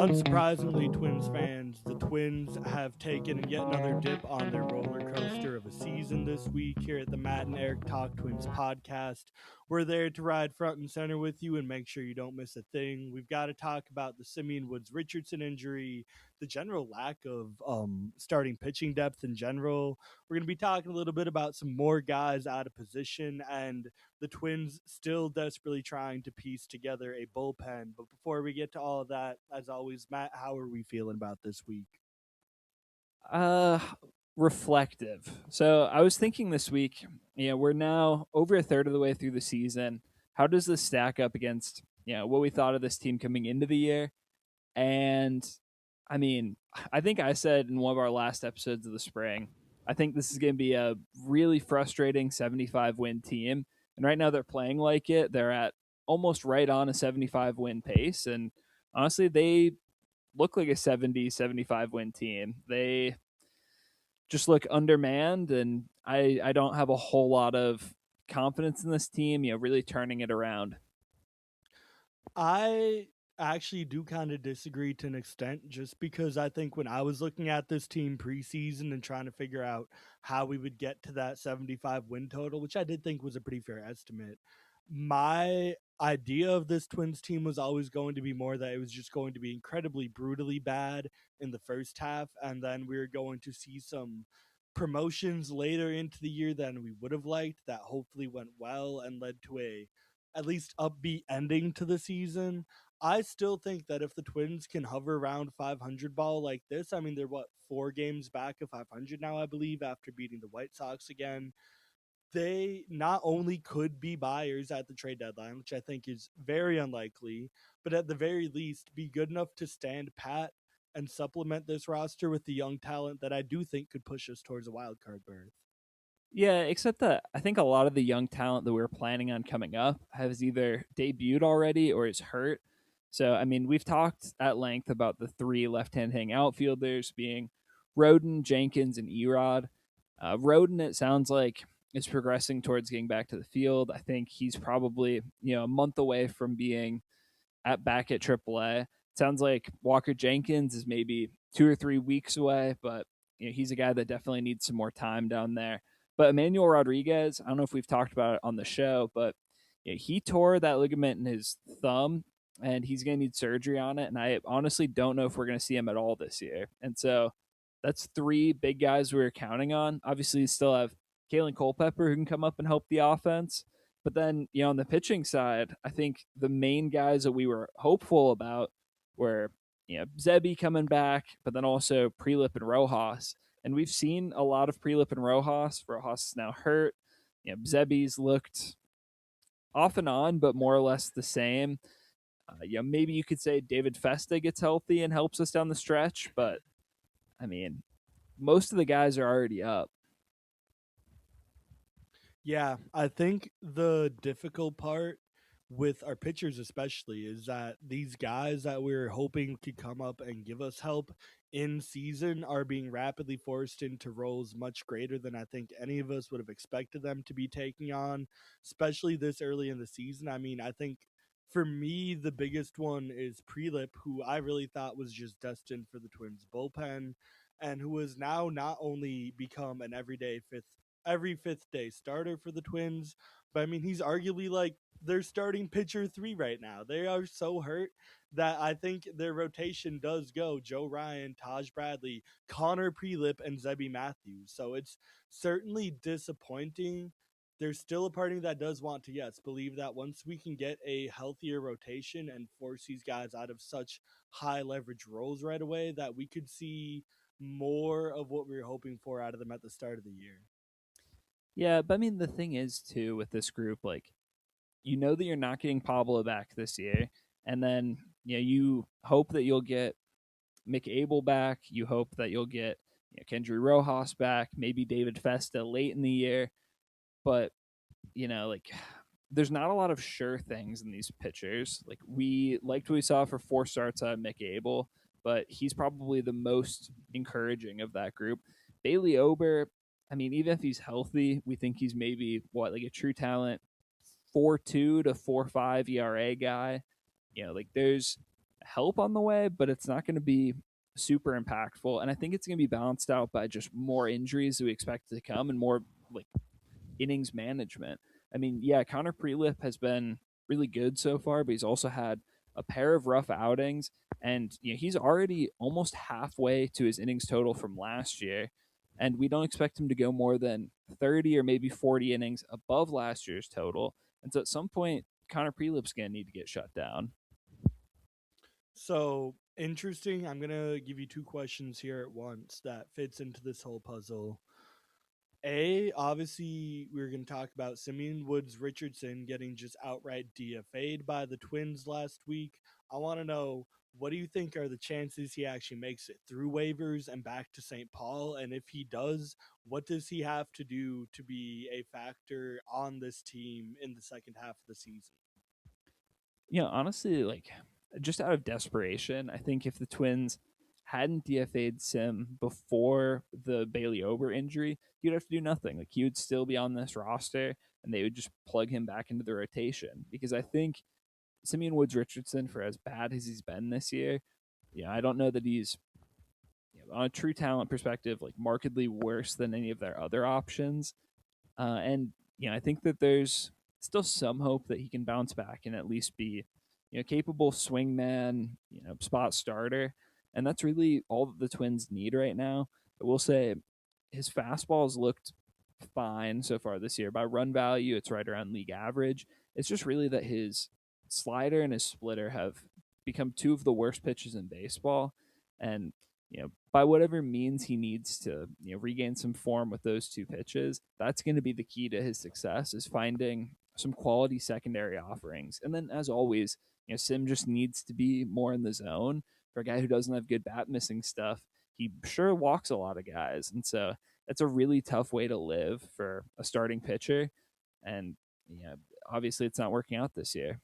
Unsurprisingly, Twins fans, the Twins have taken yet another dip on their roller coaster of a season this week here at the Matt and Eric Talk Twins podcast. We're there to ride front and center with you and make sure you don't miss a thing. We've got to talk about the Simeon Woods-Richardson injury, the general lack of starting pitching depth in general. We're going to be talking a little bit about some more guys out of position and the Twins still desperately trying to piece together a bullpen. But before we get to all of that, as always, Matt, how are we feeling about this week? Uh, Reflective. So I was thinking this week, we're now over a third of the way through the season. How does this stack up against, what we thought of this team coming into the year? And I mean, I think I said in one of our last episodes of the spring, I think this is going to be a really frustrating 75 win team. And right now they're playing like it. They're at almost right on a 75 win pace. And honestly, they look like a 75 win team. They just look undermanned, and I don't have a whole lot of confidence in this team, really turning it around. I actually do kind of disagree to an extent, just because I think when I was looking at this team preseason and trying to figure out how we would get to that 75 win total, which I did think was a pretty fair estimate, my idea of this Twins team was always going to be more that it was just going to be incredibly brutally bad in the first half, and then we were going to see some promotions later into the year than we would have liked that hopefully went well and led to a at least upbeat ending to the season. I still think that if the Twins can hover around 500 ball like this, I mean, they're what, 4 games back of 500 now, I believe, after beating the White Sox again. They not only could be buyers at the trade deadline, which I think is very unlikely, but at the very least be good enough to stand pat and supplement this roster with the young talent that I do think could push us towards a wild card berth. Yeah, except that I think a lot of the young talent that we were planning on coming up has either debuted already or is hurt. So, I mean, we've talked at length about the three left-hand hitting outfielders being Roden, Jenkins, and Erod. Roden, it sounds like, is progressing towards getting back to the field. I think he's probably, a month away from being back at AAA. It sounds like Walker Jenkins is maybe 2 or 3 weeks away, but he's a guy that definitely needs some more time down there. But Emmanuel Rodriguez, I don't know if we've talked about it on the show, but he tore that ligament in his thumb, and he's going to need surgery on it. And I honestly don't know if we're going to see him at all this year. And so that's three big guys we were counting on. Obviously, you still have Kalen Culpepper who can come up and help the offense. But then, on the pitching side, I think the main guys that we were hopeful about were, Zebby coming back, but then also Prelip and Rojas. And we've seen a lot of Prelip and Rojas. Rojas is now hurt. Zebby's looked off and on, but more or less the same. Maybe you could say David Festa gets healthy and helps us down the stretch, but I mean, most of the guys are already up. Yeah, I think the difficult part with our pitchers especially is that these guys that we're hoping could come up and give us help in season are being rapidly forced into roles much greater than I think any of us would have expected them to be taking on, especially this early in the season. I mean, I think for me the biggest one is Prelip, who I really thought was just destined for the Twins bullpen and who has now not only become an every fifth day starter for the Twins, but I mean he's arguably like their starting pitcher 3 right now. They are so hurt that I think their rotation does go Joe Ryan, Taj Bradley, Connor Prelip, and Zebby Matthews. So it's certainly disappointing. There's still a part of me that does want to, yes, believe that once we can get a healthier rotation and force these guys out of such high leverage roles right away, that we could see more of what we were hoping for out of them at the start of the year. Yeah, but I mean, the thing is, too, with this group, like, that you're not getting Pablo back this year, and then, you hope that you'll get McAble back. You hope that you'll get Kendry Rojas back, maybe David Festa late in the year. But, like, there's not a lot of sure things in these pitchers. Like, we liked what we saw for 4 starts out of McAble, but he's probably the most encouraging of that group. Bailey Ober, I mean, even if he's healthy, we think he's maybe, like a true talent 4.2 to 4.5 ERA guy. Like there's help on the way, but it's not going to be super impactful. And I think it's going to be balanced out by just more injuries that we expect to come and more like innings management. I mean, yeah, Connor Prelip has been really good so far, but he's also had a pair of rough outings, and he's already almost halfway to his innings total from last year, and we don't expect him to go more than 30 or maybe 40 innings above last year's total. And so at some point, Connor Prelip's going to need to get shut down. So interesting. I'm gonna give you two questions here at once that fits into this whole puzzle. Obviously, we are going to talk about Simeon Woods-Richardson getting just outright DFA'd by the Twins last week. I want to know, what do you think are the chances he actually makes it through waivers and back to St. Paul? And if he does, what does he have to do to be a factor on this team in the second half of the season? Honestly, like just out of desperation, I think if the Twins hadn't DFA'd Sim before the Bailey Ober injury, he'd have to do nothing. Like he would still be on this roster, and they would just plug him back into the rotation. Because I think Simeon Woods-Richardson, for as bad as he's been this year, I don't know that he's on a true talent perspective like markedly worse than any of their other options. And I think that there's still some hope that he can bounce back and at least be, capable swingman, spot starter, and that's really all that the Twins need right now. I will say his fastball's looked fine so far this year. By run value, it's right around league average. It's just really that his slider and his splitter have become two of the worst pitches in baseball, and by whatever means he needs to, regain some form with those two pitches, that's going to be the key to his success, is finding some quality secondary offerings. And then, as always, Sim just needs to be more in the zone. For a guy who doesn't have good bat missing stuff, he sure walks a lot of guys. And so that's a really tough way to live for a starting pitcher. And, obviously it's not working out this year.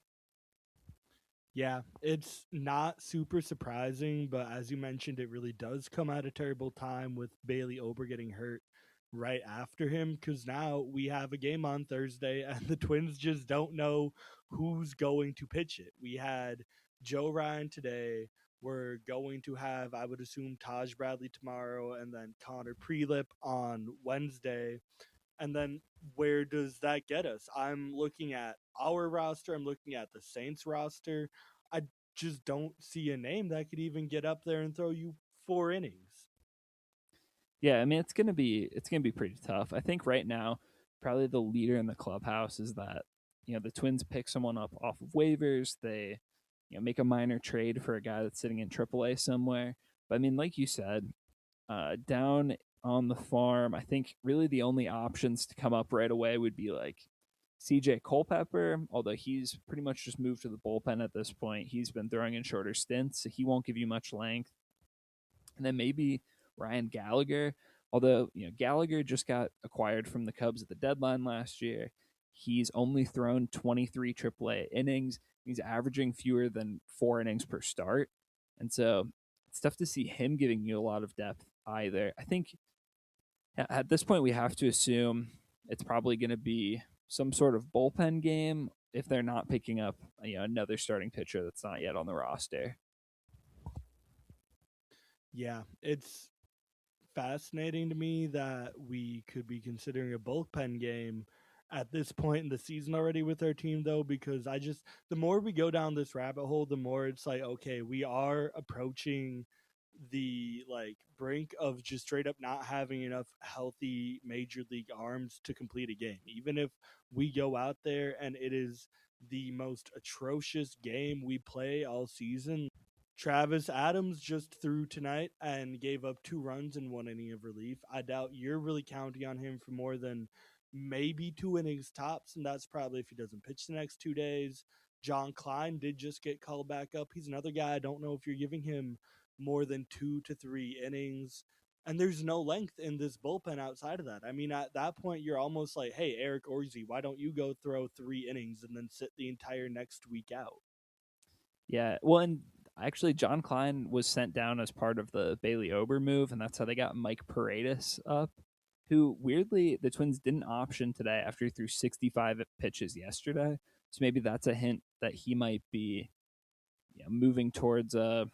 Yeah, it's not super surprising, but as you mentioned, it really does come at a terrible time with Bailey Ober getting hurt right after him, because now we have a game on Thursday and the Twins just don't know who's going to pitch it. We had Joe Ryan today. We're going to have, I would assume, Taj Bradley tomorrow, and then Connor Prelip on Wednesday. And then where does that get us? I'm looking at our roster. I'm looking at the Saints roster. I just don't see a name that could even get up there and throw you 4 innings. Yeah, I mean it's gonna be pretty tough. I think right now, probably the leader in the clubhouse is that the Twins pick someone up off of waivers. They make a minor trade for a guy that's sitting in AAA somewhere. But I mean, like you said, down on the farm, I think really the only options to come up right away would be like CJ Culpepper, although he's pretty much just moved to the bullpen at this point. He's been throwing in shorter stints, so he won't give you much length. And then maybe Ryan Gallagher, although Gallagher just got acquired from the Cubs at the deadline last year. He's only thrown 23 AAA innings. He's averaging fewer than 4 innings per start, and so it's tough to see him giving you a lot of depth either. I think at this point we have to assume it's probably going to be some sort of bullpen game if they're not picking up another starting pitcher that's not yet on the roster. Yeah, it's fascinating to me that we could be considering a bullpen game at this point in the season already with our team, though, because the more we go down this rabbit hole, the more it's like, okay, we are approaching the like brink of just straight up not having enough healthy major league arms to complete a game. Even if we go out there and it is the most atrocious game we play all season, Travis Adams just threw tonight and gave up 2 runs in 1 inning of relief. I doubt you're really counting on him for more than maybe 2 innings tops, and that's probably if he doesn't pitch the next 2 days. John Klein did just get called back up. He's another guy. I don't know if you're giving him more than 2 to 3 innings. And there's no length in this bullpen outside of that. I mean, at that point, you're almost like, hey, Eric Orzy, why don't you go throw 3 innings and then sit the entire next week out? Yeah, well, and actually, John Klein was sent down as part of the Bailey Ober move, and that's how they got Mike Paredes up, who weirdly the Twins didn't option today after he threw 65 pitches yesterday. So maybe that's a hint that he might be moving towards at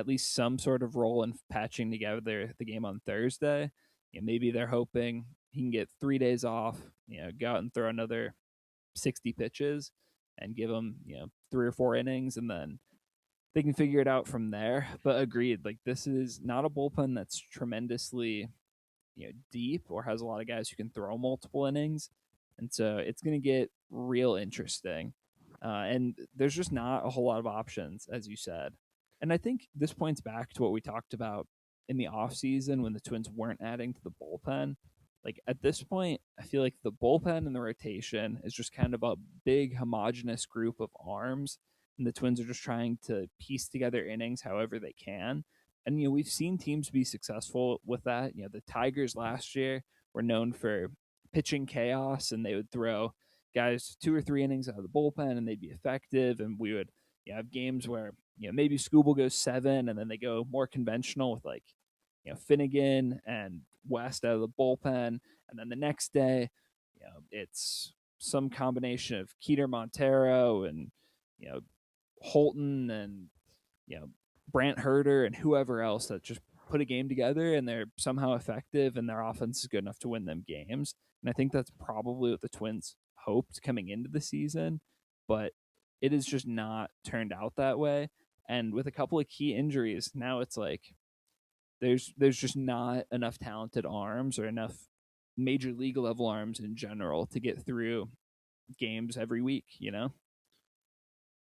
least some sort of role in patching together the game on Thursday. Maybe they're hoping he can get 3 days off, go out and throw another 60 pitches and give them, 3 or 4 innings, and then they can figure it out from there. But agreed, like this is not a bullpen that's tremendously, deep or has a lot of guys who can throw multiple innings, and so it's going to get real interesting. And there's just not a whole lot of options, as you said. And I think this points back to what we talked about in the offseason when the Twins weren't adding to the bullpen. Like at this point, I feel like the bullpen and the rotation is just kind of a big homogenous group of arms, and the Twins are just trying to piece together innings however they can. And we've seen teams be successful with that. The Tigers last year were known for pitching chaos, and they would throw guys 2 or 3 innings out of the bullpen, and they'd be effective. And we would have games where maybe Scooble goes 7, and then they go more conventional with like Finnegan and West out of the bullpen, and then the next day, it's some combination of Keeter Montero and Holton and Brant Herder and whoever else that just put a game together and they're somehow effective and their offense is good enough to win them games. And I think that's probably what the Twins hoped coming into the season, but it has just not turned out that way. And with a couple of key injuries, now it's like there's just not enough talented arms or enough major league level arms in general to get through games every week.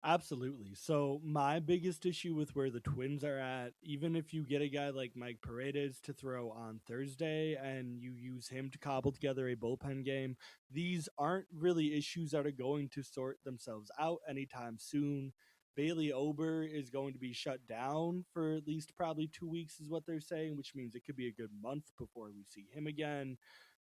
Absolutely. So my biggest issue with where the Twins are at, even if you get a guy like Mike Paredes to throw on Thursday and you use him to cobble together a bullpen game, these aren't really issues that are going to sort themselves out anytime soon. Bailey Ober is going to be shut down for at least probably 2 weeks, is what they're saying, which means it could be a good month before we see him again.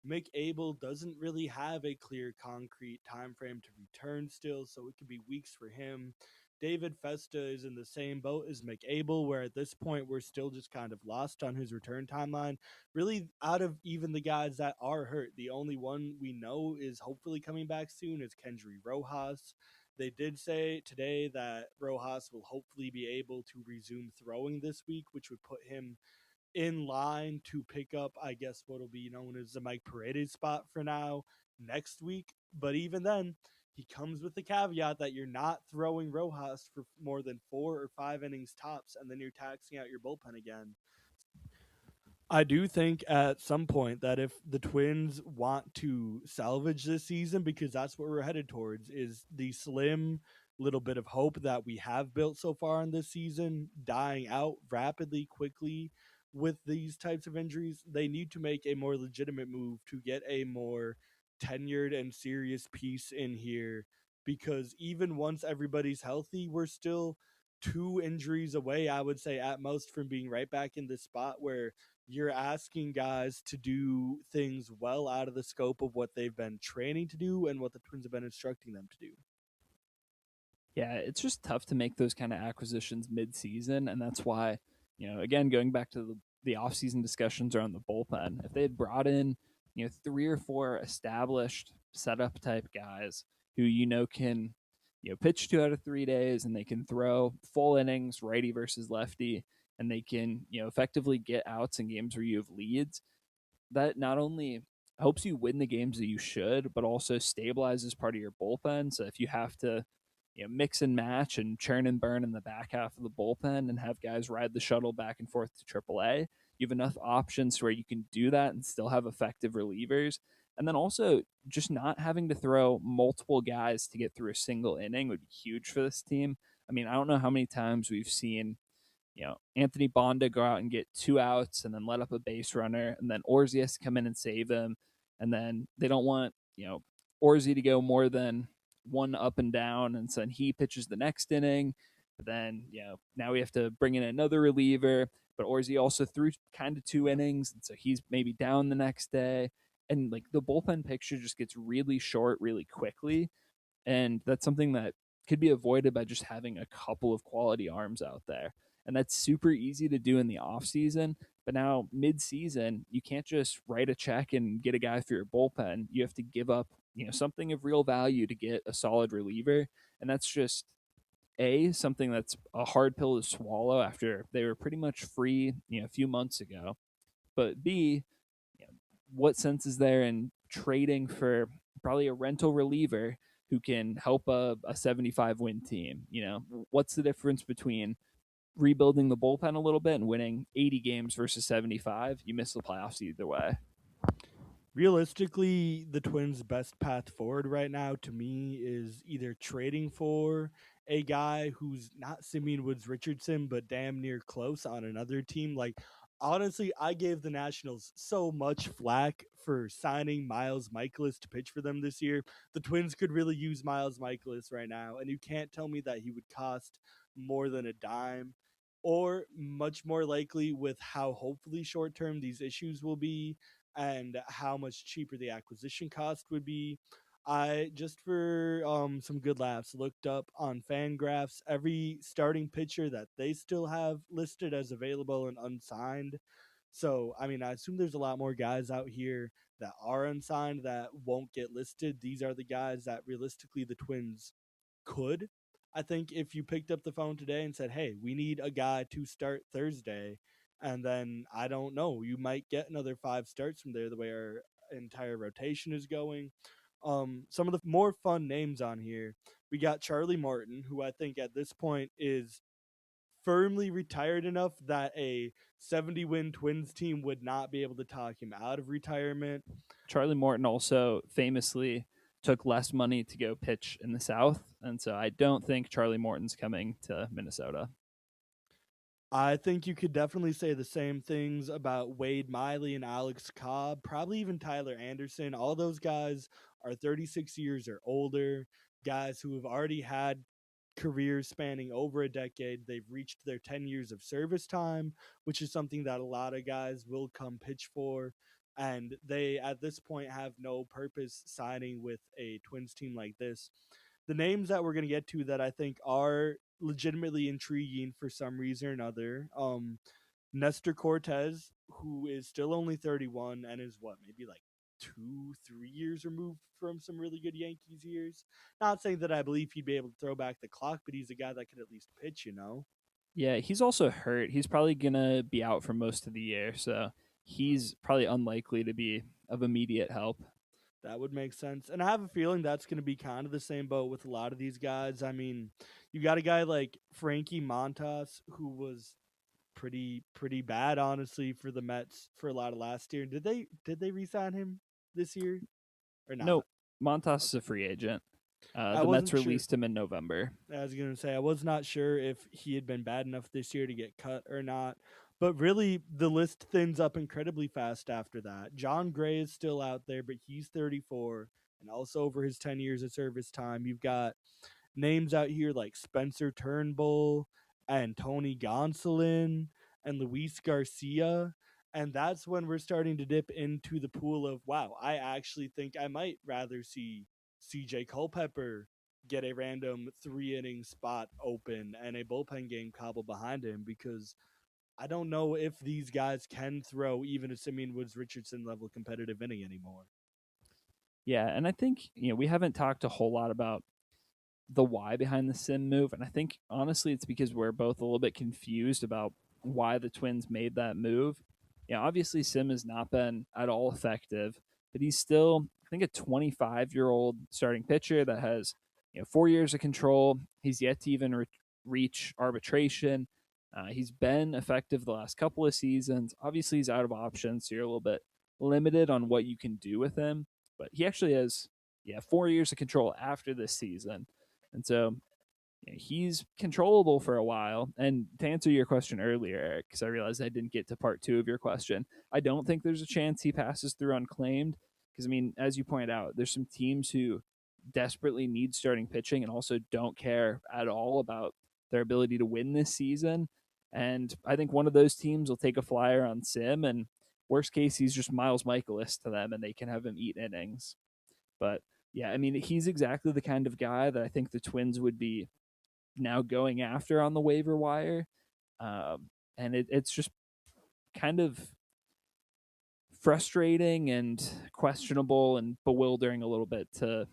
Mick Abel doesn't really have a clear, concrete time frame to return still, so it could be weeks for him. David Festa is in the same boat as Mick Abel, where at this point we're still just kind of lost on his return timeline. Really, out of even the guys that are hurt, the only one we know is hopefully coming back soon is Kendry Rojas. They did say today that Rojas will hopefully be able to resume throwing this week, which would put him in line to pick up, I guess, what'll be known as the Mike Paredes spot for now next week. But even then, he comes with the caveat that you're not throwing Rojas for more than 4 or 5 innings tops, and then you're taxing out your bullpen again. I do think at some point that if the Twins want to salvage this season, because that's what we're headed towards, is the slim little bit of hope that we have built so far in this season dying out rapidly, quickly with these types of injuries, they need to make a more legitimate move to get a more tenured and serious piece in here. Because even once everybody's healthy, we're still 2 injuries away, I would say, at most, from being right back in this spot where you're asking guys to do things well out of the scope of what they've been training to do and what the Twins have been instructing them to do. Yeah, it's just tough to make those kind of acquisitions mid-season, and that's why, again, going back to the off-season discussions around the bullpen, if they had brought in, 3 or 4 established setup type guys who can, pitch 2 out of 3 days and they can throw full innings, righty versus lefty, and they can, effectively get outs in games where you have leads, that not only helps you win the games that you should, but also stabilizes part of your bullpen. So if you have to mix and match and churn and burn in the back half of the bullpen and have guys ride the shuttle back and forth to AAA, you have enough options where you can do that and still have effective relievers. And then also just not having to throw multiple guys to get through a single inning would be huge for this team. I mean, I don't know how many times we've seen Anthony Bonda go out and get 2 outs and then let up a base runner, and then Orsi has to come in and save him. And then they don't want, Orsi to go more than one up and down. And so then he pitches the next inning. But then, now we have to bring in another reliever. But Orsi also threw kind of 2 innings. And so he's maybe down the next day. And like the bullpen picture just gets really short really quickly. And that's something that could be avoided by just having a couple of quality arms out there. And that's super easy to do in the off season. But now mid-season, you can't just write a check and get a guy for your bullpen. You have to give up, something of real value to get a solid reliever, and that's just something that's a hard pill to swallow after they were pretty much free, a few months ago. But B, you know, what sense is there in trading for probably a rental reliever who can help a 75 win team? What's the difference between rebuilding the bullpen a little bit and winning 80 games versus 75? You miss the playoffs either way. Realistically, the Twins' best path forward right now to me is either trading for a guy who's not Simeon Woods-Richardson, but damn near close on another team. Like, honestly, I gave the Nationals so much flack for signing Miles Michaelis to pitch for them this year. The Twins could really use Miles Michaelis right now, and you can't tell me that he would cost more than a dime. Or much more likely, with how hopefully short term these issues will be, and how much cheaper the acquisition cost would be. I just for some good laughs looked up on Fangraphs every starting pitcher that they still have listed as available and unsigned. So, I mean, I assume there's a lot more guys out here that are unsigned that won't get listed. These are the guys that realistically the Twins could. I think if you picked up the phone today and said, "Hey, we need a guy to start Thursday," and then I don't know, you might get another 5 starts from there the way our entire rotation is going. Some of the more fun names on here, we got Charlie Martin, who I think at this point is firmly retired enough that a 70 win Twins team would not be able to talk him out of retirement. Charlie Morton also famously took less money to go pitch in the South, and so I don't think Charlie Morton's coming to Minnesota. I think you could definitely say the same things about Wade Miley and Alex Cobb, probably even Tyler Anderson. All those guys are 36 years or older, guys who have already had careers spanning over a decade. They've reached their 10 years of service time, which is something that a lot of guys will come pitch for. And they, at this point, have no purpose signing with a Twins team like this. The names that we're going to get to that I think are legitimately intriguing for some reason or another. Nestor Cortez, who is still only 31 and is what, maybe like 2, 3 years removed from some really good Yankees years. Not saying that I believe he'd be able to throw back the clock, but he's a guy that could at least pitch. Yeah, he's also hurt. He's probably gonna be out for most of the year, so he's probably unlikely to be of immediate help. That would make sense. And I have a feeling that's going to be kind of the same boat with a lot of these guys. I mean, you got a guy like Frankie Montas, who was pretty bad, honestly, for the Mets for a lot of last year. Did they re-sign him this year or not? Nope, Montas is a free agent. I The Mets wasn't sure. released him in November. I was gonna say I was not sure if he had been bad enough this year to get cut or not. But really, the list thins up incredibly fast after that. John Gray is still out there, but he's 34 and also over his 10 years of service time. You've got names out here like Spencer Turnbull and Tony Gonsolin and Luis Garcia. And that's when we're starting to dip into the pool of, wow, I actually think I might rather see CJ Culpepper get a random 3 inning spot open and a bullpen game cobbled behind him, because I don't know if these guys can throw even a Simeon Woods-Richardson level competitive inning anymore. Yeah, and I think we haven't talked a whole lot about the why behind the Sim move, and I think honestly it's because we're both a little bit confused about why the Twins made that move. Obviously Sim has not been at all effective, but he's still, I think, a 25-year-old starting pitcher that has 4 years of control. He's yet to even reach arbitration. He's been effective the last couple of seasons. Obviously, he's out of options, so you're a little bit limited on what you can do with him. But he actually has, 4 years of control after this season, and so he's controllable for a while. And to answer your question earlier, Eric, because I realized I didn't get to part two of your question, I don't think there's a chance he passes through unclaimed. Because, I mean, as you pointed out, there's some teams who desperately need starting pitching and also don't care at all about their ability to win this season. And I think one of those teams will take a flyer on Sim, and worst case, he's just Miles Michaelis to them, and they can have him eat innings. But yeah, I mean, he's exactly the kind of guy that I think the Twins would be now going after on the waiver wire. And it's just kind of frustrating and questionable and bewildering a little bit to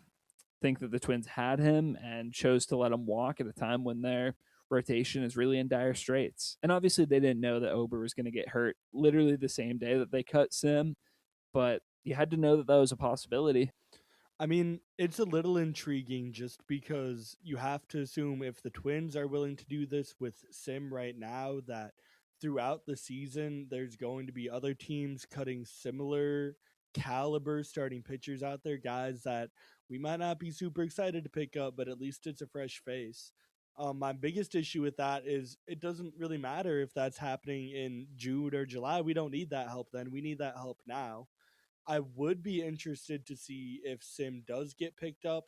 think that the Twins had him and chose to let him walk at a time when their rotation is really in dire straits. And obviously, they didn't know that Ober was going to get hurt literally the same day that they cut Sim, but you had to know that that was a possibility. I mean, it's a little intriguing just because you have to assume if the Twins are willing to do this with Sim right now, that throughout the season, there's going to be other teams cutting similar caliber starting pitchers out there, guys that we might not be super excited to pick up, but at least it's a fresh face. My biggest issue with that is it doesn't really matter if that's happening in June or July. We don't need that help then. We need that help now. I would be interested to see if Sim does get picked up.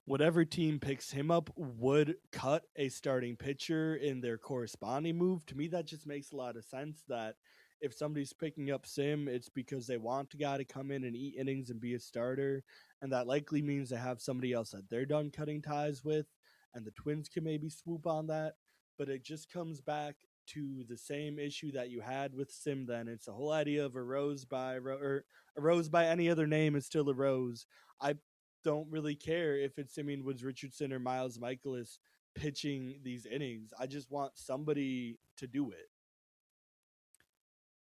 Whatever team picks him up would cut a starting pitcher in their corresponding move. To me, that just makes a lot of sense that if somebody's picking up Sim, it's because they want a guy to come in and eat innings and be a starter. And that likely means they have somebody else that they're done cutting ties with. And the Twins can maybe swoop on that. But it just comes back to the same issue that you had with Sim then. It's the whole idea of or a rose by any other name is still a rose. I don't really care if it's Simeon Woods-Richardson or Miles Michaelis pitching these innings. I just want somebody to do it.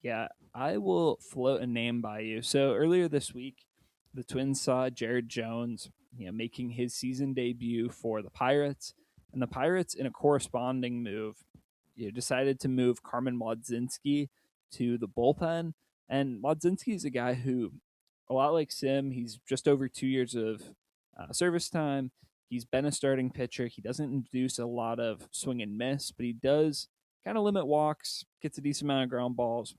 Yeah, I will float a name by you. So earlier this week, the Twins saw Jared Jones, making his season debut for the Pirates, and the Pirates, in a corresponding move, decided to move Carmen Mlodzinski to the bullpen. And Mlodzinski is a guy who, a lot like Sim, he's just over 2 years of service time. He's been a starting pitcher. He doesn't induce a lot of swing and miss, but he does kind of limit walks, gets a decent amount of ground balls,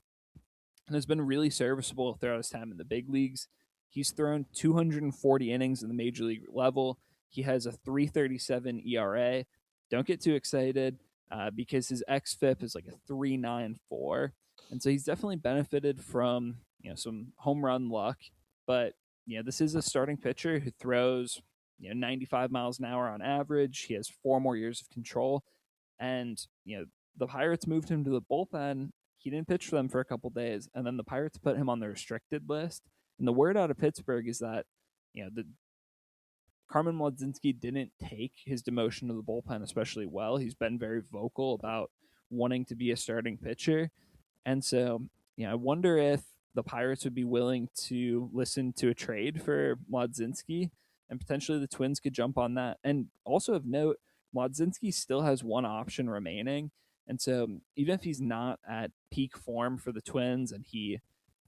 and has been really serviceable throughout his time in the big leagues. He's thrown 240 innings in the major league level. He has a 3.37 ERA. Don't get too excited because his xFIP is like a 3.94, and so he's definitely benefited from some home run luck. But this is a starting pitcher who throws 95 miles an hour on average. He has 4 more years of control, and the Pirates moved him to the bullpen. He didn't pitch for them for a couple days, and then the Pirates put him on the restricted list. And the word out of Pittsburgh is that the Carmen Mlodzinski didn't take his demotion to the bullpen especially well. He's been very vocal about wanting to be a starting pitcher, and so I wonder if the Pirates would be willing to listen to a trade for Mlodzinski, and potentially the Twins could jump on that. And also of note, Mlodzinski still has one option remaining. And so even if he's not at peak form for the Twins and he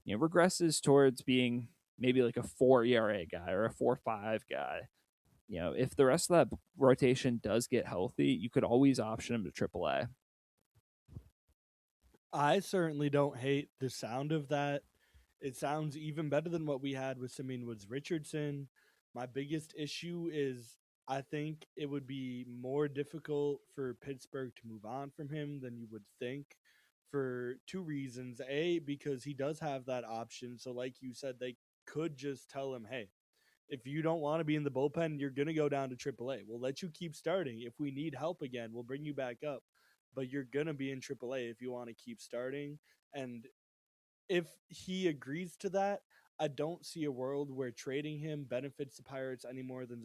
regresses towards being maybe like a 4 ERA guy or a 4.5 guy, if the rest of that rotation does get healthy, you could always option him to AAA. I certainly don't hate the sound of that. It sounds even better than what we had with Simeon Woods-Richardson. My biggest issue is I think it would be more difficult for Pittsburgh to move on from him than you would think for two reasons. A, because he does have that option. So, like you said, they could just tell him, hey, if you don't want to be in the bullpen, you're going to go down to AAA. We'll let you keep starting. If we need help again, we'll bring you back up. But you're going to be in AAA if you want to keep starting. And if he agrees to that, I don't see a world where trading him benefits the Pirates any more than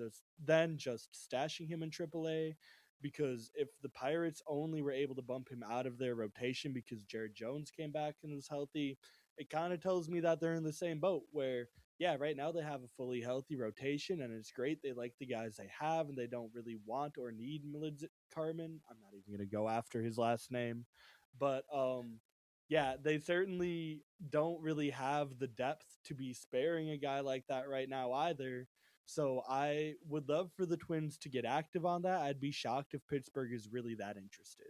just stashing him in AAA. Because if the Pirates only were able to bump him out of their rotation because Jared Jones came back and was healthy, it kind of tells me that they're in the same boat where, yeah, right now they have a fully healthy rotation and it's great. They like the guys they have and they don't really want or need Carmen. I'm not even going to go after his last name. But yeah, they certainly don't really have the depth to be sparing a guy like that right now either. So I would love for the Twins to get active on that. I'd be shocked if Pittsburgh is really that interested.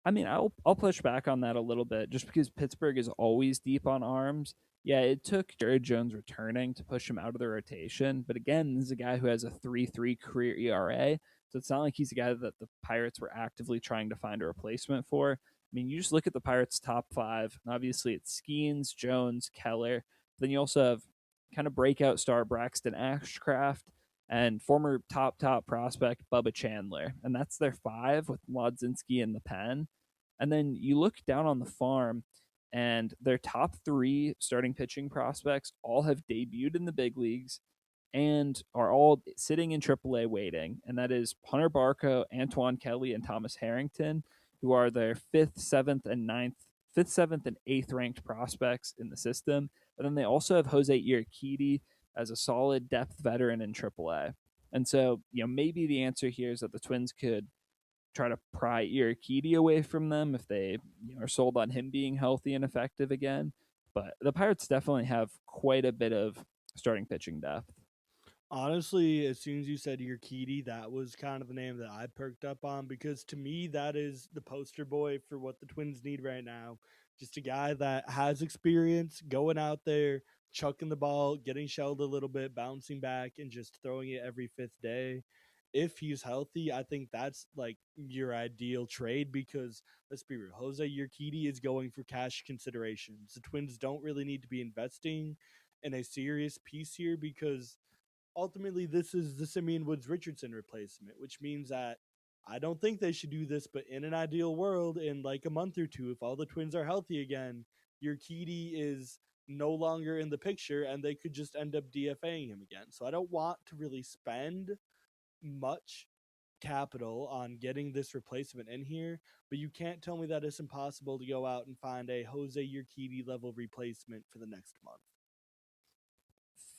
I mean, I'll push back on that a little bit, just because Pittsburgh is always deep on arms. Yeah, it took Jared Jones returning to push him out of the rotation, but again, this is a guy who has a 3.3 career ERA, so it's not like he's a guy that the Pirates were actively trying to find a replacement for. I mean, you just look at the Pirates' top five, and obviously it's Skeens, Jones, Keller. Then you also have kind of breakout star Braxton Ashcraft and former top prospect Bubba Chandler, and that's their five with Mlodzinski in the pen. And then you look down on the farm, and their top three starting pitching prospects all have debuted in the big leagues. and are all sitting in AAA waiting, and that is Hunter Barco, Antoine Kelly, and Thomas Harrington, who are their fifth, seventh, and eighth ranked prospects in the system. But then they also have Jose Urquidy as a solid depth veteran in AAA. And so, maybe the answer here is that the Twins could try to pry Urquidy away from them if they are sold on him being healthy and effective again. But the Pirates definitely have quite a bit of starting pitching depth. Honestly, as soon as you said Urquidy, that was kind of the name that I perked up on because to me, that is the poster boy for what the Twins need right now. Just a guy that has experience going out there, chucking the ball, getting shelled a little bit, bouncing back, and just throwing it every fifth day. If he's healthy, I think that's like your ideal trade because let's be real, Jose Urquidy is going for cash considerations. The Twins don't really need to be investing in a serious piece here because ultimately this is the Simeon Woods-Richardson replacement, which means that I don't think they should do this, but in an ideal world, in like a month or two, if all the Twins are healthy again, Urquidy is no longer in the picture and they could just end up DFAing him again. So I don't want to really spend much capital on getting this replacement in here, but you can't tell me that it's impossible to go out and find a Jose Urquidy level replacement for the next month.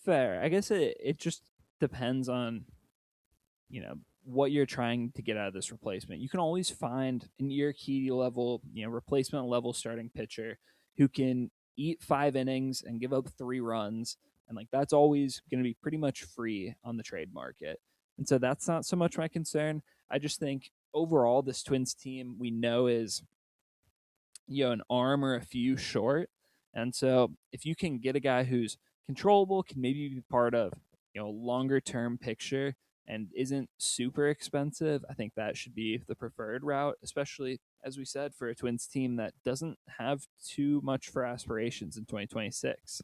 Fair. I guess it just depends on what you're trying to get out of this replacement. You can always find an Urquidy level, replacement level starting pitcher who can eat 5 innings and give up 3 runs, and like that's always going to be pretty much free on the trade market. And so that's not so much my concern. I just think overall this Twins team we know is an arm or a few short. And so if you can get a guy who's controllable, can maybe be part of longer term picture and isn't super expensive, I think that should be the preferred route, especially as we said for a Twins team that doesn't have too much for aspirations in 2026.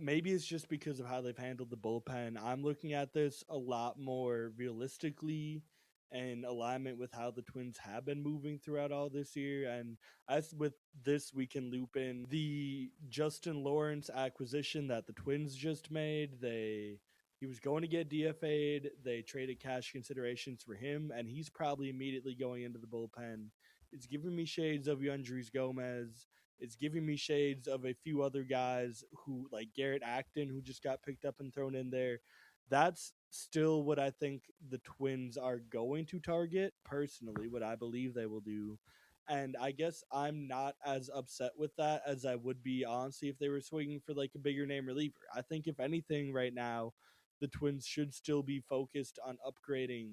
Maybe it's just because of how they've handled the bullpen. I'm looking at this a lot more realistically in alignment with how the Twins have been moving throughout all this year. And as with this, we can loop in the Justin Lawrence acquisition that the Twins just made. He was going to get DFA'd. They traded cash considerations for him, and he's probably immediately going into the bullpen. It's giving me shades of Yandris Gomez. It's giving me shades of a few other guys who, like Garrett Acton, who just got picked up and thrown in there. That's still what I think the Twins are going to target, personally, what I believe they will do. And I guess I'm not as upset with that as I would be, honestly, if they were swinging for like a bigger name reliever. I think, if anything, right now, the Twins should still be focused on upgrading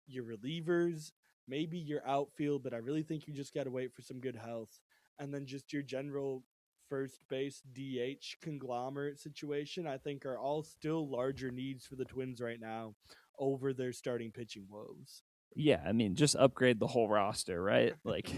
your relievers, maybe your outfield, but I really think you just got to wait for some good health. And then just your general first base DH conglomerate situation, I think, are all still larger needs for the Twins right now over their starting pitching woes. Yeah, I mean, just upgrade the whole roster, right? Like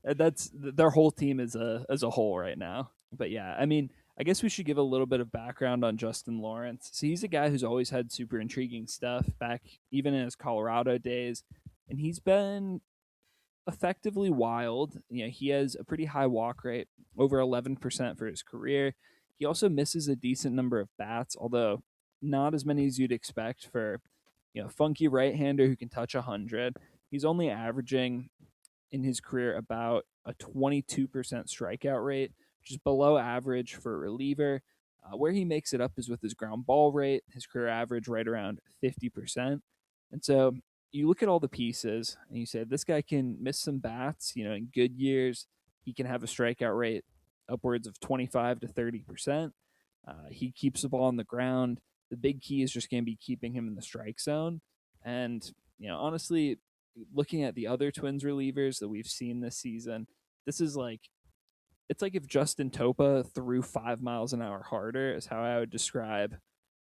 that's their whole team as a whole right now. But yeah, I mean, I guess we should give a little bit of background on Justin Lawrence. So he's a guy who's always had super intriguing stuff back even in his Colorado days, and he's been effectively wild. He has a pretty high walk rate, over 11% for his career. He also misses a decent number of bats, although not as many as you'd expect for funky right-hander who can touch 100. He's only averaging in his career about a 22% strikeout rate, which is below average for a reliever. Where he makes it up is with his ground ball rate, his career average right around 50%. And so you look at all the pieces and you say, this guy can miss some bats, in good years. He can have a strikeout rate upwards of 25 to 30%. He keeps the ball on the ground. The big key is just going to be keeping him in the strike zone. And, honestly, looking at the other Twins relievers that we've seen this season, this is like it's like if Justin Topa threw 5 miles an hour harder, is how I would describe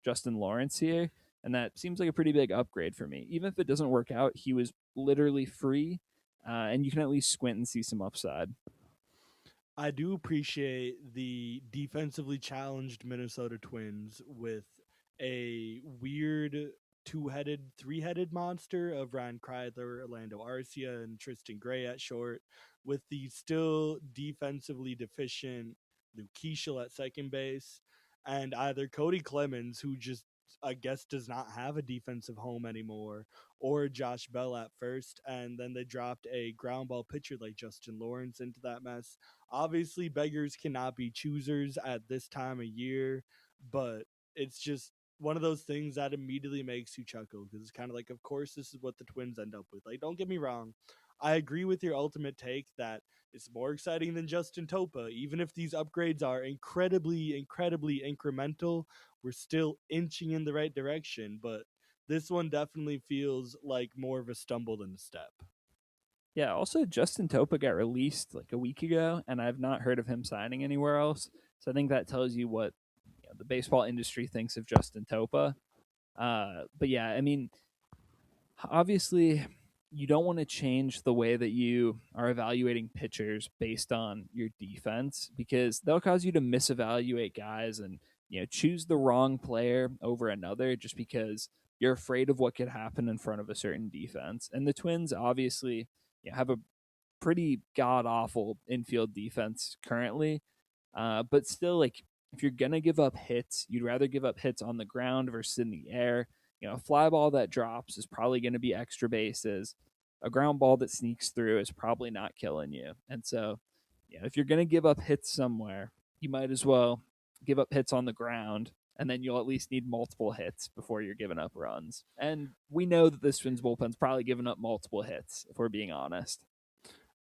Justin Lawrence here. And that seems like a pretty big upgrade for me. Even if it doesn't work out, he was literally free, and you can at least squint and see some upside. I do appreciate the defensively challenged Minnesota Twins with a weird three-headed monster of Ryan Kreidler, Orlando Arcia, and Tristan Gray at short, with the still defensively deficient Luke Keeschel at second base, and either Cody Clemens, who just I guess, does not have a defensive home anymore, or Josh Bell at first, and then they dropped a ground ball pitcher like Justin Lawrence into that mess. Obviously, beggars cannot be choosers at this time of year, but it's just one of those things that immediately makes you chuckle because it's kind of like, of course, this is what the Twins end up with. Like, don't get me wrong, I agree with your ultimate take that it's more exciting than Justin Topa. Even if these upgrades are incredibly, incredibly incremental, we're still inching in the right direction. But this one definitely feels like more of a stumble than a step. Yeah, also Justin Topa got released like a week ago, and I've not heard of him signing anywhere else. So I think that tells you what the baseball industry thinks of Justin Topa. But yeah, I mean, obviously, you don't want to change the way that you are evaluating pitchers based on your defense because they'll cause you to misevaluate guys and choose the wrong player over another just because you're afraid of what could happen in front of a certain defense. And the Twins obviously have a pretty god awful infield defense currently. But still, like, if you're gonna give up hits, you'd rather give up hits on the ground versus in the air. A fly ball that drops is probably going to be extra bases. A ground ball that sneaks through is probably not killing you. And so, if you're going to give up hits somewhere, you might as well give up hits on the ground, and then you'll at least need multiple hits before you're giving up runs. And we know that this Twins bullpen's probably giving up multiple hits, if we're being honest.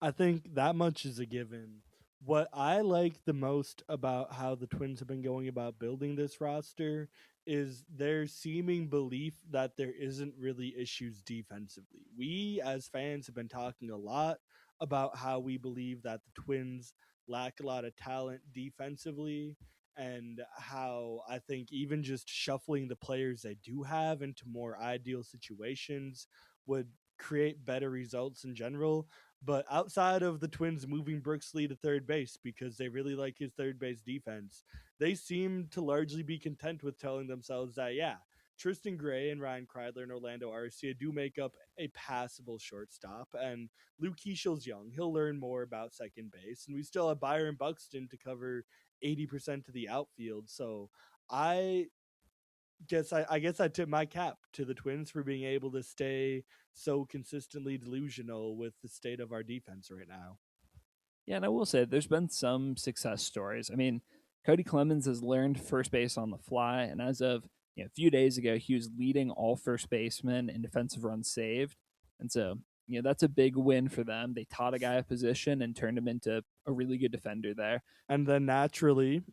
I think that much is a given. What I like the most about how the Twins have been going about building this roster is their seeming belief that there isn't really issues defensively. We as fans have been talking a lot about how we believe that the Twins lack a lot of talent defensively, and how I think even just shuffling the players they do have into more ideal situations would create better results in general. But outside of the Twins moving Brooks Lee to third base because they really like his third base defense, they seem to largely be content with telling themselves that, yeah, Tristan Gray and Ryan Kreidler and Orlando Arcia do make up a passable shortstop. And Luke Keishel's young. He'll learn more about second base. And we still have Byron Buxton to cover 80% of the outfield. So I guess I tip my cap to the Twins for being able to stay so consistently delusional with the state of our defense right now. Yeah, and I will say there's been some success stories. I mean, Cody Clemens has learned first base on the fly, and as of a few days ago, he was leading all first basemen in defensive runs saved, and so that's a big win for them. They taught a guy a position and turned him into a really good defender there. And then naturally,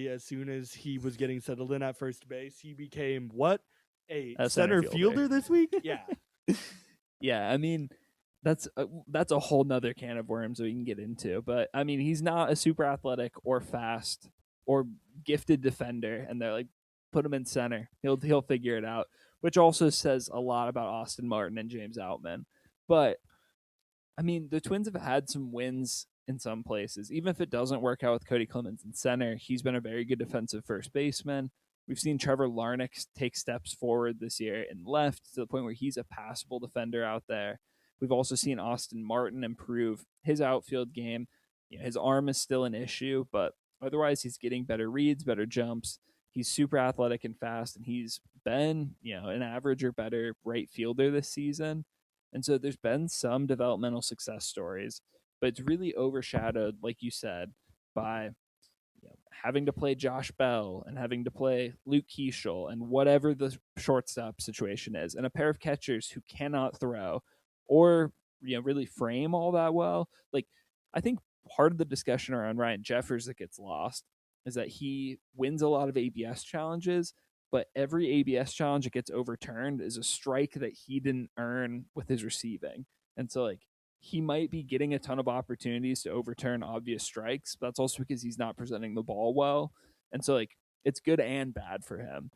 as soon as he was getting settled in at first base, he became what? A center fielder this week? Yeah. Yeah, I mean, that's a whole nother can of worms that we can get into. But I mean, he's not a super athletic or fast or gifted defender, and they're like, put him in center. He'll figure it out, which also says a lot about Austin Martin and James Outman. But I mean, the Twins have had some wins in some places. Even if it doesn't work out with Cody Clemens in center, he's been a very good defensive first baseman. We've seen Trevor Larnach take steps forward this year in left to the point where he's a passable defender out there. We've also seen Austin Martin improve his outfield game. His arm is still an issue, but otherwise he's getting better reads, better jumps. He's super athletic and fast, and he's been, an average or better right fielder this season. And so there's been some developmental success stories, but it's really overshadowed, like you said, by having to play Josh Bell and having to play Luke Keishel and whatever the shortstop situation is, and a pair of catchers who cannot throw or really frame all that well. Like, I think part of the discussion around Ryan Jeffers that gets lost is that he wins a lot of ABS challenges, but every ABS challenge that gets overturned is a strike that he didn't earn with his receiving. And so, like, he might be getting a ton of opportunities to overturn obvious strikes, but that's also because he's not presenting the ball well. And so, like, it's good and bad for him.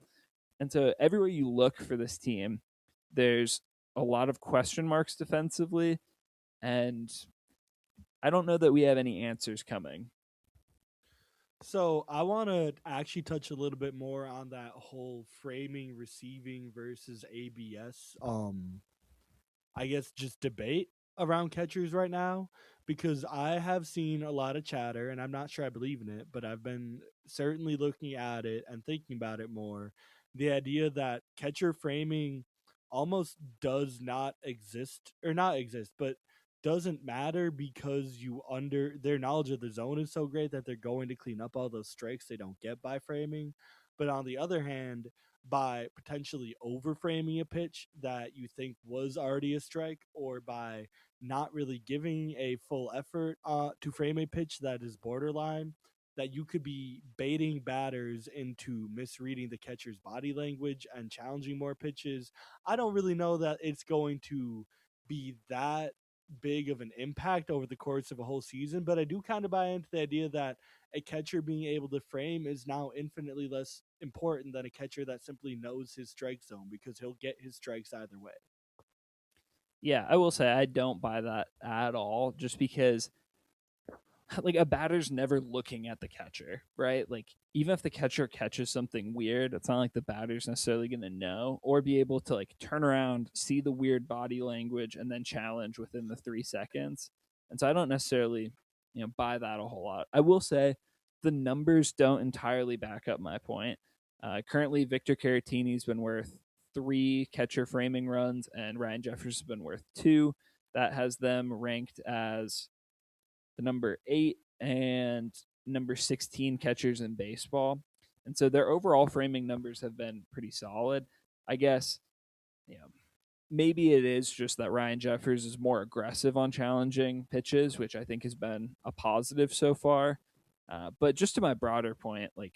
And so, everywhere you look for this team, there's a lot of question marks defensively. And I don't know that we have any answers coming. So I want to actually touch a little bit more on that whole framing, receiving versus ABS. I guess just debate around catchers right now, because I have seen a lot of chatter, and I'm not sure I believe in it, but I've been certainly looking at it and thinking about it more, the idea that catcher framing almost does not exist, or not exist, but doesn't matter because their knowledge of the zone is so great that they're going to clean up all those strikes they don't get by framing. But on the other hand, by potentially over framing a pitch that you think was already a strike, or by not really giving a full effort to frame a pitch that is borderline, that you could be baiting batters into misreading the catcher's body language and challenging more pitches. I don't really know that it's going to be that big of an impact over the course of a whole season, but I do kind of buy into the idea that a catcher being able to frame is now infinitely less important than a catcher that simply knows his strike zone, because he'll get his strikes either way. Yeah, I will say I don't buy that at all, just because like a batter's never looking at the catcher, right? Like even if the catcher catches something weird, it's not like the batter's necessarily going to know or be able to like turn around, see the weird body language, and then challenge within the 3 seconds. And so I don't necessarily, buy that a whole lot. I will say the numbers don't entirely back up my point. Currently, Victor Caratini's been worth 3 catcher framing runs, and Ryan Jeffers has been worth 2. That has them ranked as the number 8 and number 16 catchers in baseball. And so their overall framing numbers have been pretty solid. I guess, maybe it is just that Ryan Jeffers is more aggressive on challenging pitches, which I think has been a positive so far. But just to my broader point, like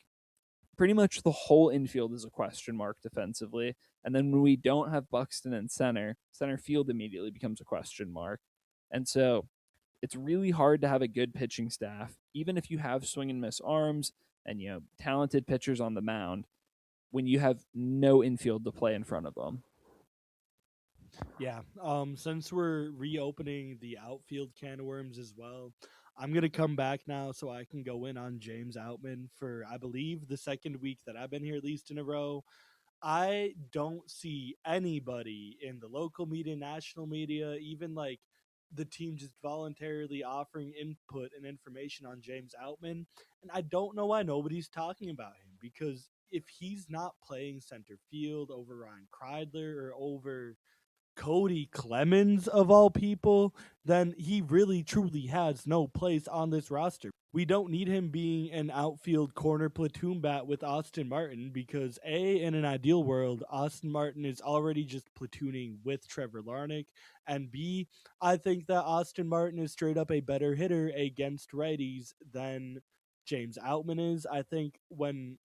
pretty much the whole infield is a question mark defensively. And then when we don't have Buxton in center field immediately becomes a question mark. And so it's really hard to have a good pitching staff, even if you have swing and miss arms and talented pitchers on the mound, when you have no infield to play in front of them. Yeah. Since we're reopening the outfield can of worms as well, I'm gonna come back now so I can go in on James Outman for, I believe, the second week that I've been here at least in a row. I don't see anybody in the local media, national media, even like the team just voluntarily offering input and information on James Outman. And I don't know why nobody's talking about him, because if he's not playing center field over Ryan Kreidler or over Cody Clemens of all people, then he really truly has no place on this roster. We don't need him being an outfield corner platoon bat with Austin Martin, because A, in an ideal world, Austin Martin is already just platooning with Trevor Larnach, and B, I think that Austin Martin is straight up a better hitter against righties than James Outman is. I think when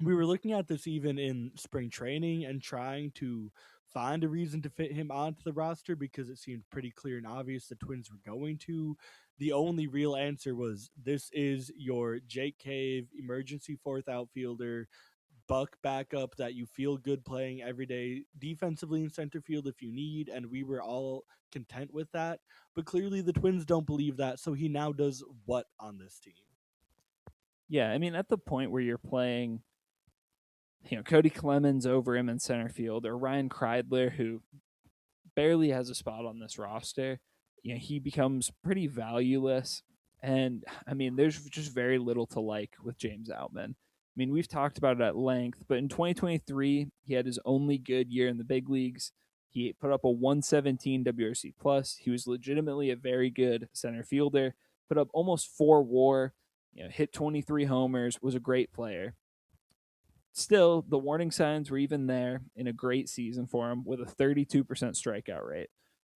we were looking at this even in spring training and trying to find a reason to fit him onto the roster, because it seemed pretty clear and obvious the Twins were going to. The only real answer was, this is your Jake Cave emergency fourth outfielder, buck backup that you feel good playing every day defensively in center field if you need, and we were all content with that. But clearly the Twins don't believe that, so he now does what on this team? Yeah, I mean, at the point where you're playing Cody Clemens over him in center field, or Ryan Kreidler, who barely has a spot on this roster, he becomes pretty valueless. And I mean, there's just very little to like with James Outman. I mean, we've talked about it at length, but in 2023, he had his only good year in the big leagues. He put up a 117 WRC plus. He was legitimately a very good center fielder. Put up almost 4 WAR. Hit 23 homers. Was a great player. Still, the warning signs were even there in a great season for him with a 32% strikeout rate.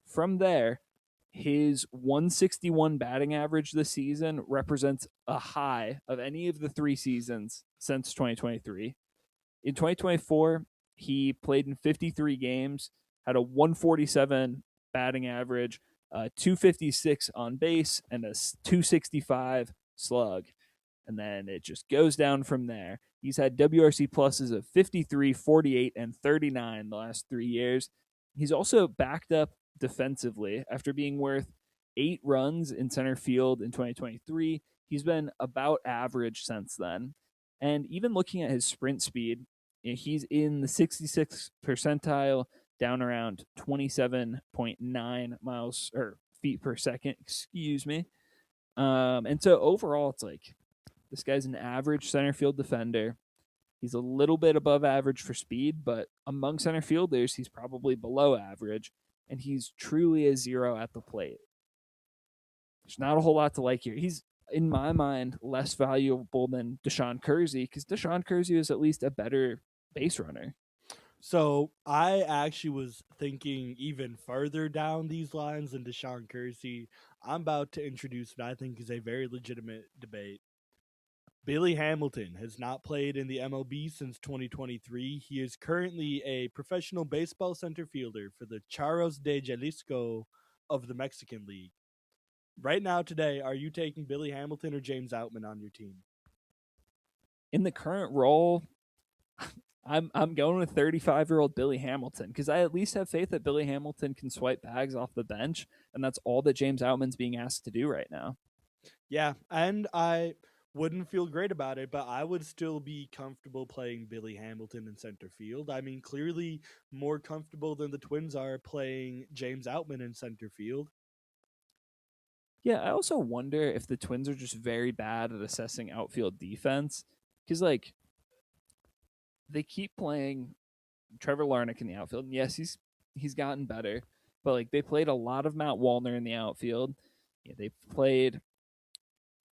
From there, his 161 batting average this season represents a high of any of the 3 seasons since 2023. In 2024, he played in 53 games, had a 147 batting average, 256 on base, and a 265 slug. And then it just goes down from there. He's had WRC pluses of 53, 48, and 39 the last 3 years. He's also backed up defensively after being worth 8 runs in center field in 2023. He's been about average since then. And even looking at his sprint speed, he's in the 66th percentile, down around 27.9 miles or feet per second, excuse me. And so overall, it's like, this guy's an average center field defender. He's a little bit above average for speed, but among center fielders, he's probably below average, and he's truly a zero at the plate. There's not a whole lot to like here. He's, in my mind, less valuable than Deshaun Kersey because Deshaun Kersey is at least a better base runner. So I actually was thinking even further down these lines than Deshaun Kersey. I'm about to introduce what I think is a very legitimate debate. Billy Hamilton has not played in the MLB since 2023. He is currently a professional baseball center fielder for the Charros de Jalisco of the Mexican League. Right now, today, are you taking Billy Hamilton or James Outman on your team? In the current role, I'm going with 35-year-old Billy Hamilton because I at least have faith that Billy Hamilton can swipe bags off the bench, and that's all that James Outman's being asked to do right now. Yeah, and I wouldn't feel great about it, but I would still be comfortable playing Billy Hamilton in center field. I mean, clearly more comfortable than the Twins are playing James Outman in center field. Yeah, I also wonder if the Twins are just very bad at assessing outfield defense because, like, they keep playing Trevor Larnach in the outfield. And yes, he's gotten better, but like they played a lot of Matt Wallner in the outfield. Yeah, they played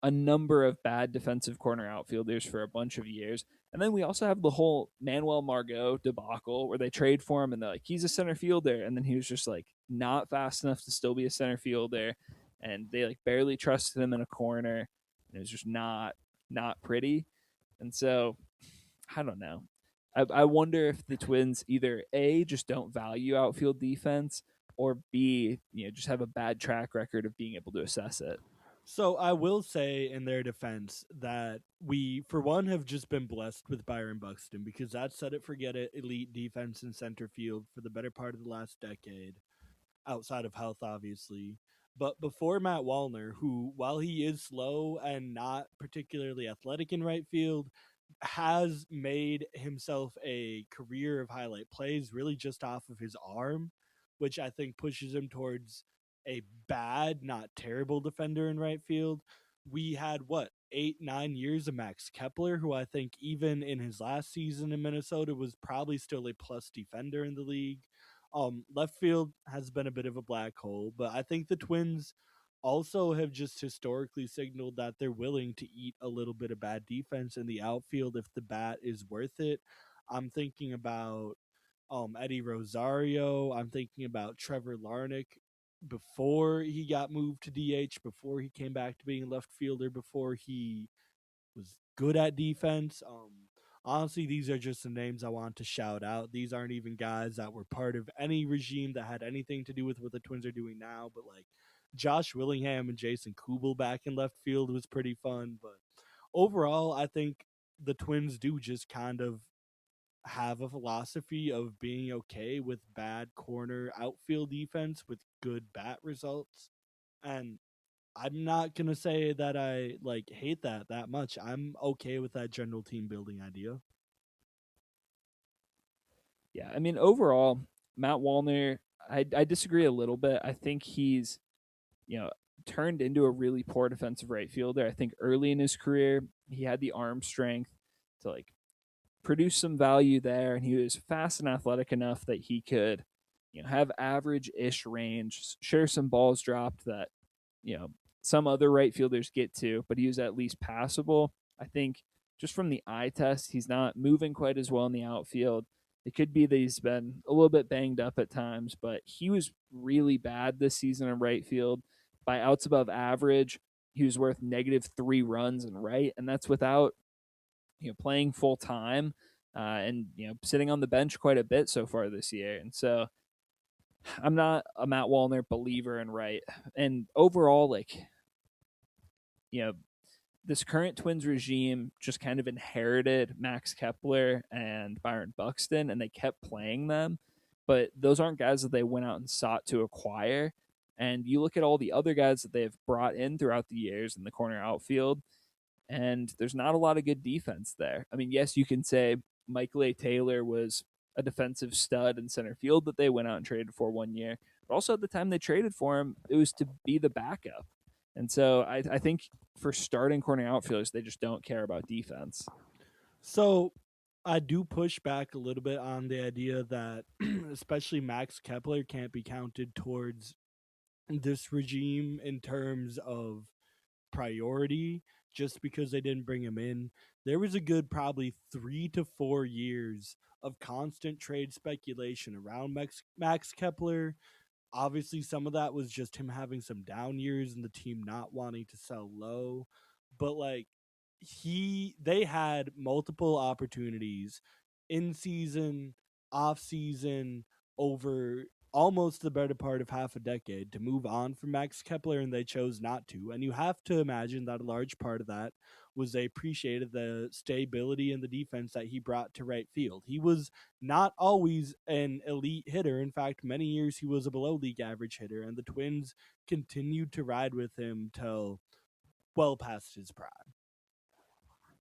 a number of bad defensive corner outfielders for a bunch of years. And then we also have the whole Manuel Margot debacle where they trade for him and they're like, he's a center fielder. And then he was just like not fast enough to still be a center fielder. And they like barely trusted him in a corner. And it was just not pretty. And so I don't know. I wonder if the Twins either A, just don't value outfield defense, or B, just have a bad track record of being able to assess it. So I will say in their defense that we, for one, have just been blessed with Byron Buxton because that's set it forget it elite defense in center field for the better part of the last decade, outside of health, obviously. But before Matt Wallner, who, while he is slow and not particularly athletic in right field, has made himself a career of highlight plays really just off of his arm, which I think pushes him towards a bad, not terrible defender in right field. We had what, 8, 9 years of Max Kepler, who I think even in his last season in Minnesota was probably still a plus defender in the league. Left field has been a bit of a black hole, but I think the Twins also have just historically signaled that they're willing to eat a little bit of bad defense in the outfield if the bat is worth it. I'm thinking about Eddie Rosario. I'm thinking about Trevor Larnach before he got moved to DH, before he came back to being left fielder, before he was good at defense. Honestly, these are just the names I want to shout out. These aren't even guys that were part of any regime that had anything to do with what the Twins are doing now. But like Josh Willingham and Jason Kubel back in left field was pretty fun. But overall, I think the Twins do just kind of have a philosophy of being okay with bad corner outfield defense with good bat results. And I'm not gonna say that I like hate that much. I'm okay with that general team building idea. Yeah, I mean, overall, Matt Wallner, I disagree a little bit. I think he's, you know, turned into a really poor defensive right fielder. I think early in his career, he had the arm strength to like produce some value there, and he was fast and athletic enough that he could, have average-ish range. Sure, some balls dropped that, some other right fielders get to, but he was at least passable. I think just from the eye test, he's not moving quite as well in the outfield. It could be that he's been a little bit banged up at times, but he was really bad this season in right field. By outs above average, he was worth -3 runs in right, and that's without playing full time and sitting on the bench quite a bit so far this year. And so I'm not a Matt Wallner believer in right. And overall, like this current Twins regime just kind of inherited Max Kepler and Byron Buxton, and they kept playing them. But those aren't guys that they went out and sought to acquire. And you look at all the other guys that they've brought in throughout the years in the corner outfield, and there's not a lot of good defense there. I mean, yes, you can say Michael A. Taylor was a defensive stud in center field that they went out and traded for one year, but also at the time they traded for him, it was to be the backup. And so I think for starting corner outfielders, they just don't care about defense. So I do push back a little bit on the idea that especially Max Kepler can't be counted towards this regime in terms of priority just because they didn't bring him in. There was a good probably 3 to 4 years of constant trade speculation around Max Kepler. Obviously, some of that was just him having some down years and the team not wanting to sell low. But like they had multiple opportunities in season, off season, over almost the better part of half a decade to move on from Max Kepler, and they chose not to. And you have to imagine that a large part of that was they appreciated the stability and the defense that he brought to right field. He was not always an elite hitter. In fact, many years he was a below league average hitter, and the Twins continued to ride with him till well past his prime.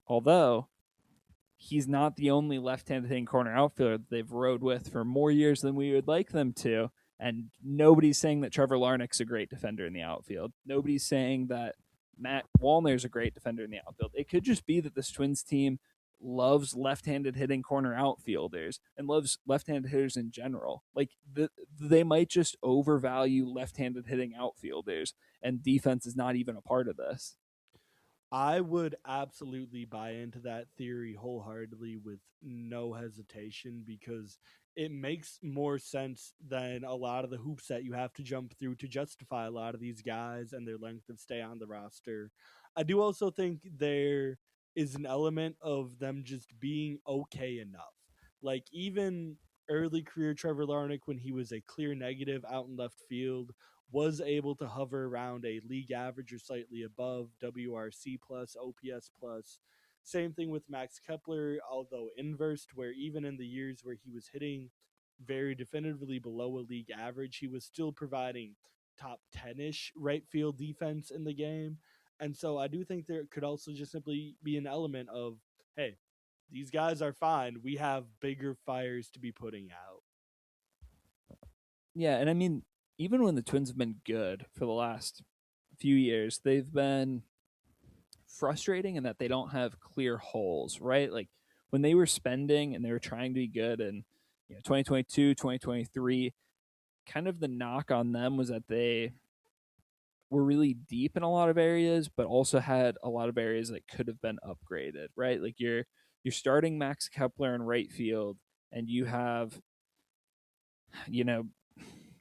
Although he's not the only left-handed hitting corner outfielder that they've rode with for more years than we would like them to. And nobody's saying that Trevor Larnach's a great defender in the outfield. Nobody's saying that Matt Wallner's a great defender in the outfield. It could just be that this Twins team loves left-handed hitting corner outfielders and loves left-handed hitters in general. Like they might just overvalue left-handed hitting outfielders, and defense is not even a part of this. I would absolutely buy into that theory wholeheartedly with no hesitation because it makes more sense than a lot of the hoops that you have to jump through to justify a lot of these guys and their length of stay on the roster. I do also think there is an element of them just being okay enough. Like, even early career Trevor Larnach, when he was a clear negative out in left field, was able to hover around a league average or slightly above, WRC plus, OPS plus. Same thing with Max Kepler, although inversed, where even in the years where he was hitting very definitively below a league average, he was still providing top 10 ish right field defense in the game. And so I do think there could also just simply be an element of, hey, these guys are fine. We have bigger fires to be putting out. Yeah, and I mean, even when the Twins have been good for the last few years, they've been frustrating in that they don't have clear holes, right? Like when they were spending and they were trying to be good and 2022, 2023, kind of the knock on them was that they were really deep in a lot of areas, but also had a lot of areas that could have been upgraded, right? Like you're starting Max Kepler in right field and you have, you know,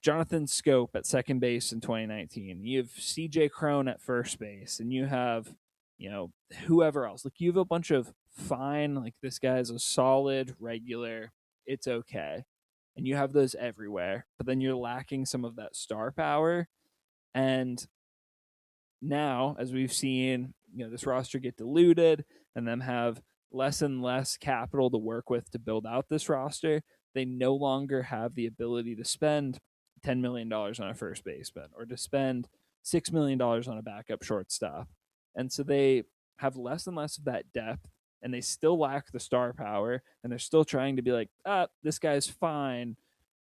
Jonathan Scope at second base in 2019. You have CJ Crone at first base, and you have, whoever else. Like you have a bunch of fine, like this guy's a solid regular. It's okay. And you have those everywhere, but then you're lacking some of that star power. And now, as we've seen, this roster get diluted and them have less and less capital to work with to build out this roster, they no longer have the ability to spend $10 million on a first baseman or to spend $6 million on a backup shortstop. And so they have less and less of that depth, and they still lack the star power, and they're still trying to be like, this guy's fine,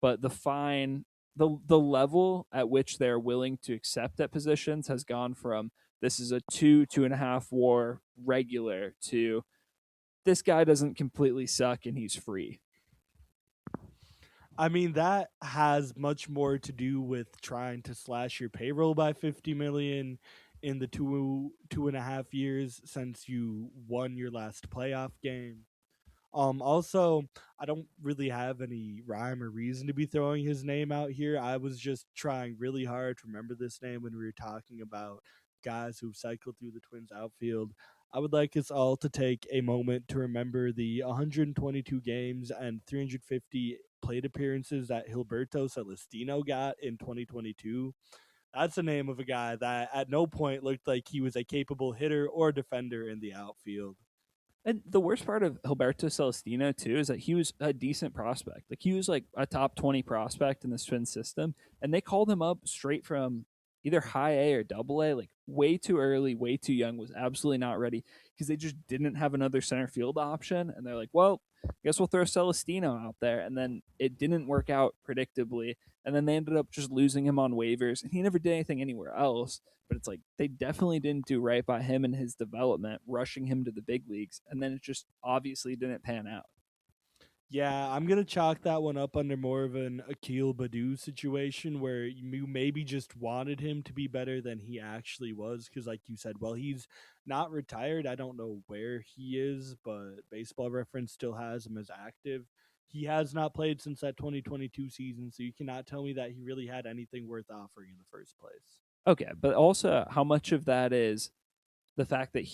but the level at which they're willing to accept at positions has gone from this is a 2.5 WAR regular to this guy doesn't completely suck and he's free. I mean, that has much more to do with trying to slash your payroll by 50 million in the 2.5 years since you won your last playoff game. Also, I don't really have any rhyme or reason to be throwing his name out here. I was just trying really hard to remember this name when we were talking about guys who've cycled through the Twins outfield. I would like us all to take a moment to remember the 122 games and 350 plate appearances that Gilberto Celestino got in 2022. That's the name of a guy that at no point looked like he was a capable hitter or defender in the outfield. And the worst part of Gilberto Celestino too is that he was a decent prospect. Like he was like a top 20 prospect in this twin system, and they called him up straight from either high A or double A, like way too early, way too young, was absolutely not ready because they just didn't have another center field option. And they're like, well, I guess we'll throw Celestino out there. And then it didn't work out predictably. And then they ended up just losing him on waivers, and he never did anything anywhere else. But it's like they definitely didn't do right by him and his development, rushing him to the big leagues, and then it just obviously didn't pan out. Yeah, I'm gonna chalk that one up under more of an Akil Badu situation where you maybe just wanted him to be better than he actually was. Because, like you said, well, he's not retired. I don't know where he is, but Baseball Reference still has him as active. He has not played since that 2022 season, so you cannot tell me that he really had anything worth offering in the first place. Okay, but also how much of that is the fact that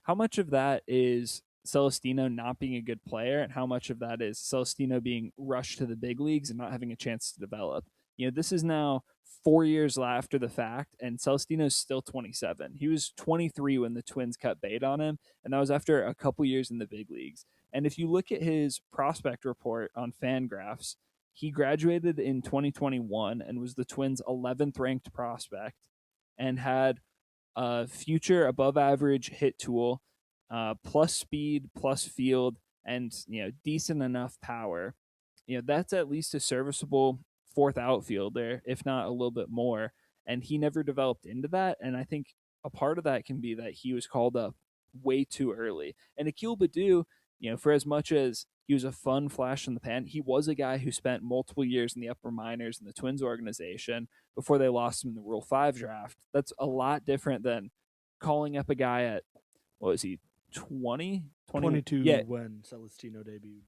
how much of that is Celestino not being a good player, and how much of that is Celestino being rushed to the big leagues and not having a chance to develop? This is now 4 years after the fact, and Celestino's still 27. He was 23 when the Twins cut bait on him, and that was after a couple years in the big leagues. And if you look at his prospect report on Fangraphs, he graduated in 2021 and was the Twins' 11th ranked prospect and had a future above average hit tool, plus speed, plus field, and decent enough power. That's at least a serviceable fourth outfielder, if not a little bit more. And he never developed into that. And I think a part of that can be that he was called up way too early. And Akil Badu, for as much as he was a fun flash in the pan, he was a guy who spent multiple years in the upper minors in the Twins organization before they lost him in the Rule 5 draft. That's a lot different than calling up a guy at, what was he, 20? 20? 22 Yeah, when Celestino debuted.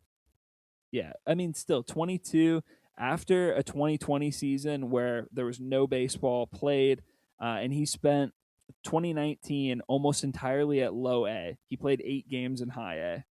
yeah. I mean, still 22 after a 2020 season where there was no baseball played, and he spent 2019 almost entirely at low A. He played 8 games in high A.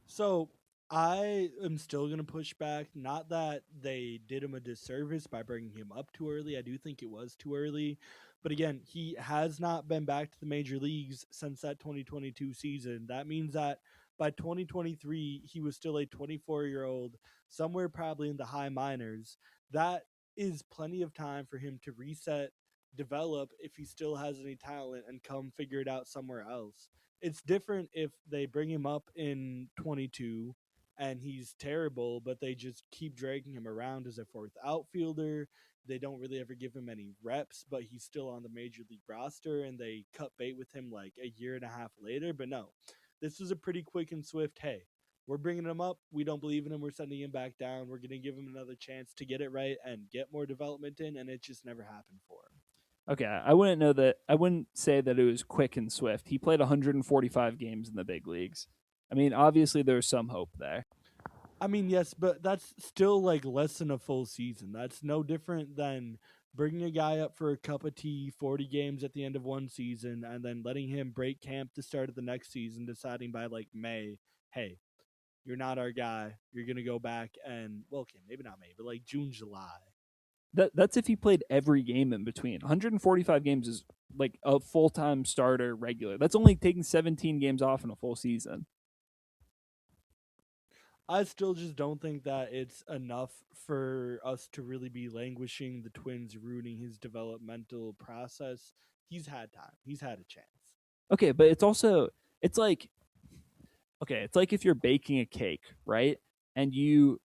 So I am still going to push back. Not that they did him a disservice by bringing him up too early. I do think it was too early. But again, he has not been back to the major leagues since that 2022 season. That means that by 2023, he was still a 24-year-old, somewhere probably in the high minors. That is plenty of time for him to reset, develop if he still has any talent, and come figure it out somewhere else. It's different if they bring him up in 22 and he's terrible, but they just keep dragging him around as a fourth outfielder. They don't really ever give him any reps, but he's still on the major league roster, and they cut bait with him like a year and a half later. But no, this was a pretty quick and swift, hey, we're bringing him up. We don't believe in him. We're sending him back down. We're going to give him another chance to get it right and get more development in, and it just never happened for him. Okay, I wouldn't know that. I wouldn't say that it was quick and swift. He played 145 games in the big leagues. I mean, obviously there was some hope there. I mean, yes, but that's still like less than a full season. That's no different than bringing a guy up for a cup of tea, 40 games at the end of one season, and then letting him break camp to start of the next season, deciding by like May, hey, you're not our guy. You're going to go back and, well, okay, maybe not May, but like June, July. That's if he played every game in between. 145 games is like a full time starter regular. That's only taking 17 games off in a full season. I still just don't think that it's enough for us to really be languishing the Twins, ruining his developmental process. He's had time. He's had a chance. Okay, but it's like it's like if you're baking a cake, right? And you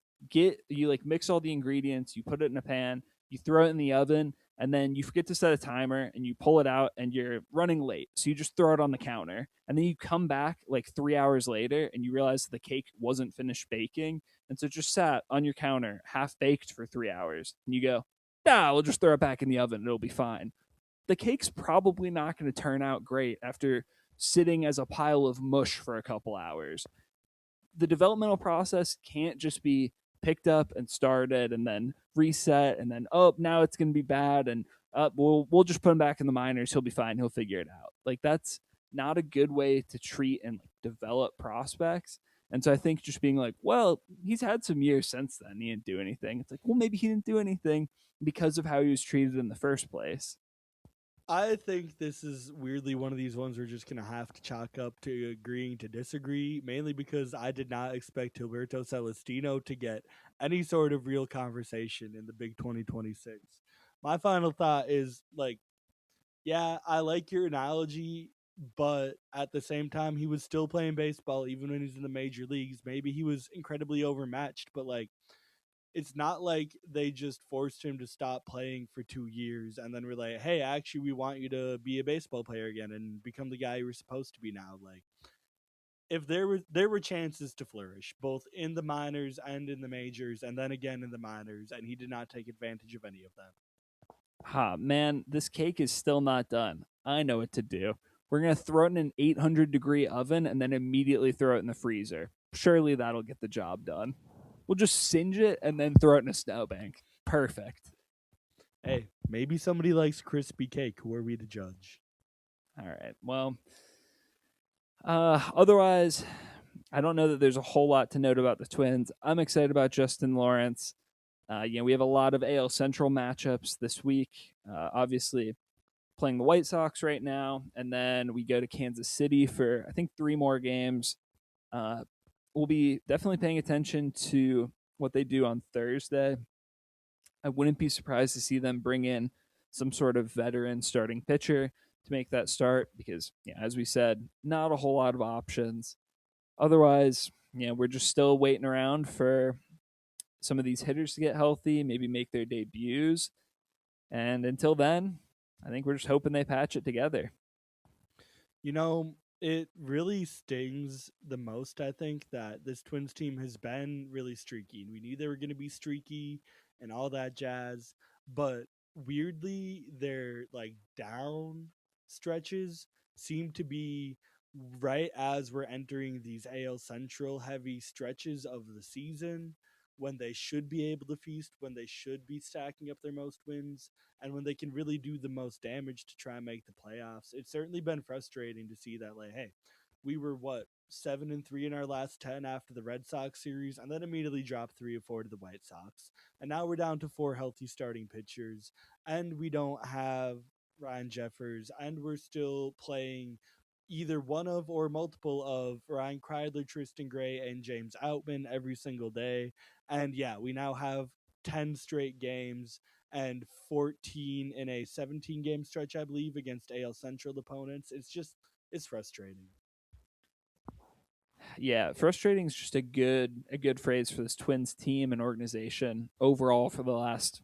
like mix all the ingredients, you put it in a pan, you throw it in the oven, and then you forget to set a timer and you pull it out and you're running late. So you just throw it on the counter. And then you come back like 3 hours later and you realize the cake wasn't finished baking. And so it just sat on your counter, half baked for 3 hours. And you go, we'll just throw it back in the oven. It'll be fine. The cake's probably not going to turn out great after sitting as a pile of mush for a couple hours. The developmental process can't just be picked up and started and then reset and then now it's going to be bad and we'll just put him back in the minors. He'll be fine. He'll figure it out. Like that's not a good way to treat and like develop prospects. And so I think just being like, well, he's had some years since then. He didn't do anything. It's like, well, maybe he didn't do anything because of how he was treated in the first place. I think this is weirdly one of these ones we're just going to have to chalk up to agreeing to disagree, mainly because I did not expect Gilberto Celestino to get any sort of real conversation in the big 2026. My final thought is like, yeah, I like your analogy, but at the same time, he was still playing baseball even when he's in the major leagues. Maybe he was incredibly overmatched, but like, it's not like they just forced him to stop playing for 2 years and then were like, hey, actually, we want you to be a baseball player again and become the guy you were supposed to be now. Like, if there were chances to flourish both in the minors and in the majors and then again in the minors, and he did not take advantage of any of them. Ha, man, this cake is still not done. I know what to do. We're going to throw it in an 800-degree oven and then immediately throw it in the freezer. Surely that'll get the job done. We'll just singe it and then throw it in a snowbank. Perfect. Hey, maybe somebody likes crispy cake. Who are we to judge? All right. Well, otherwise, I don't know that there's a whole lot to note about the Twins. I'm excited about Justin Lawrence. We have a lot of AL Central matchups this week. Obviously, playing the White Sox right now, and then we go to Kansas City for I think 3 more games. We'll be definitely paying attention to what they do on Thursday. I wouldn't be surprised to see them bring in some sort of veteran starting pitcher to make that start because, as we said, not a whole lot of options. Otherwise, we're just still waiting around for some of these hitters to get healthy, maybe make their debuts. And until then, I think we're just hoping they patch it together. It really stings the most, I think, that this Twins team has been really streaky. And we knew they were going to be streaky and all that jazz. But weirdly, their down stretches seem to be right as we're entering these AL Central heavy stretches of the season, when they should be able to feast, when they should be stacking up their most wins, and when they can really do the most damage to try and make the playoffs. It's certainly been frustrating to see that, hey, we were 7-3 in our last 10 after the Red Sox series, and then immediately dropped 3 or 4 to the White Sox. And now we're down to 4 healthy starting pitchers, and we don't have Ryan Jeffers, and we're still playing either one of or multiple of Ryan Kreidler, Tristan Gray, and James Outman every single day. And we now have 10 straight games and 14 in a 17 game stretch, I believe, against AL Central opponents. It's frustrating. Yeah, frustrating is just a good phrase for this Twins team and organization overall for the last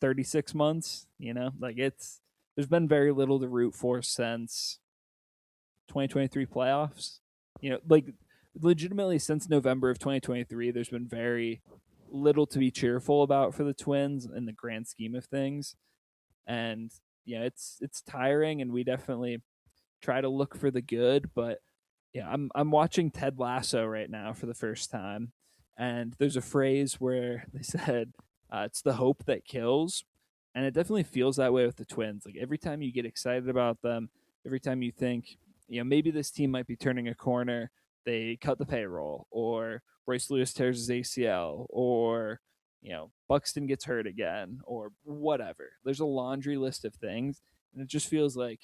36 months. There's been very little to root for since 2023 playoffs. Legitimately since November of 2023, there's been very little to be cheerful about for the Twins in the grand scheme of things. And it's tiring, and we definitely try to look for the good, but I'm watching Ted Lasso right now for the first time, and there's a phrase where they said it's the hope that kills, and it definitely feels that way with the Twins. Like every time you get excited about them, every time you think maybe this team might be turning a corner, they cut the payroll, or Royce Lewis tears his ACL, or Buxton gets hurt again, or whatever. There's a laundry list of things, and it just feels like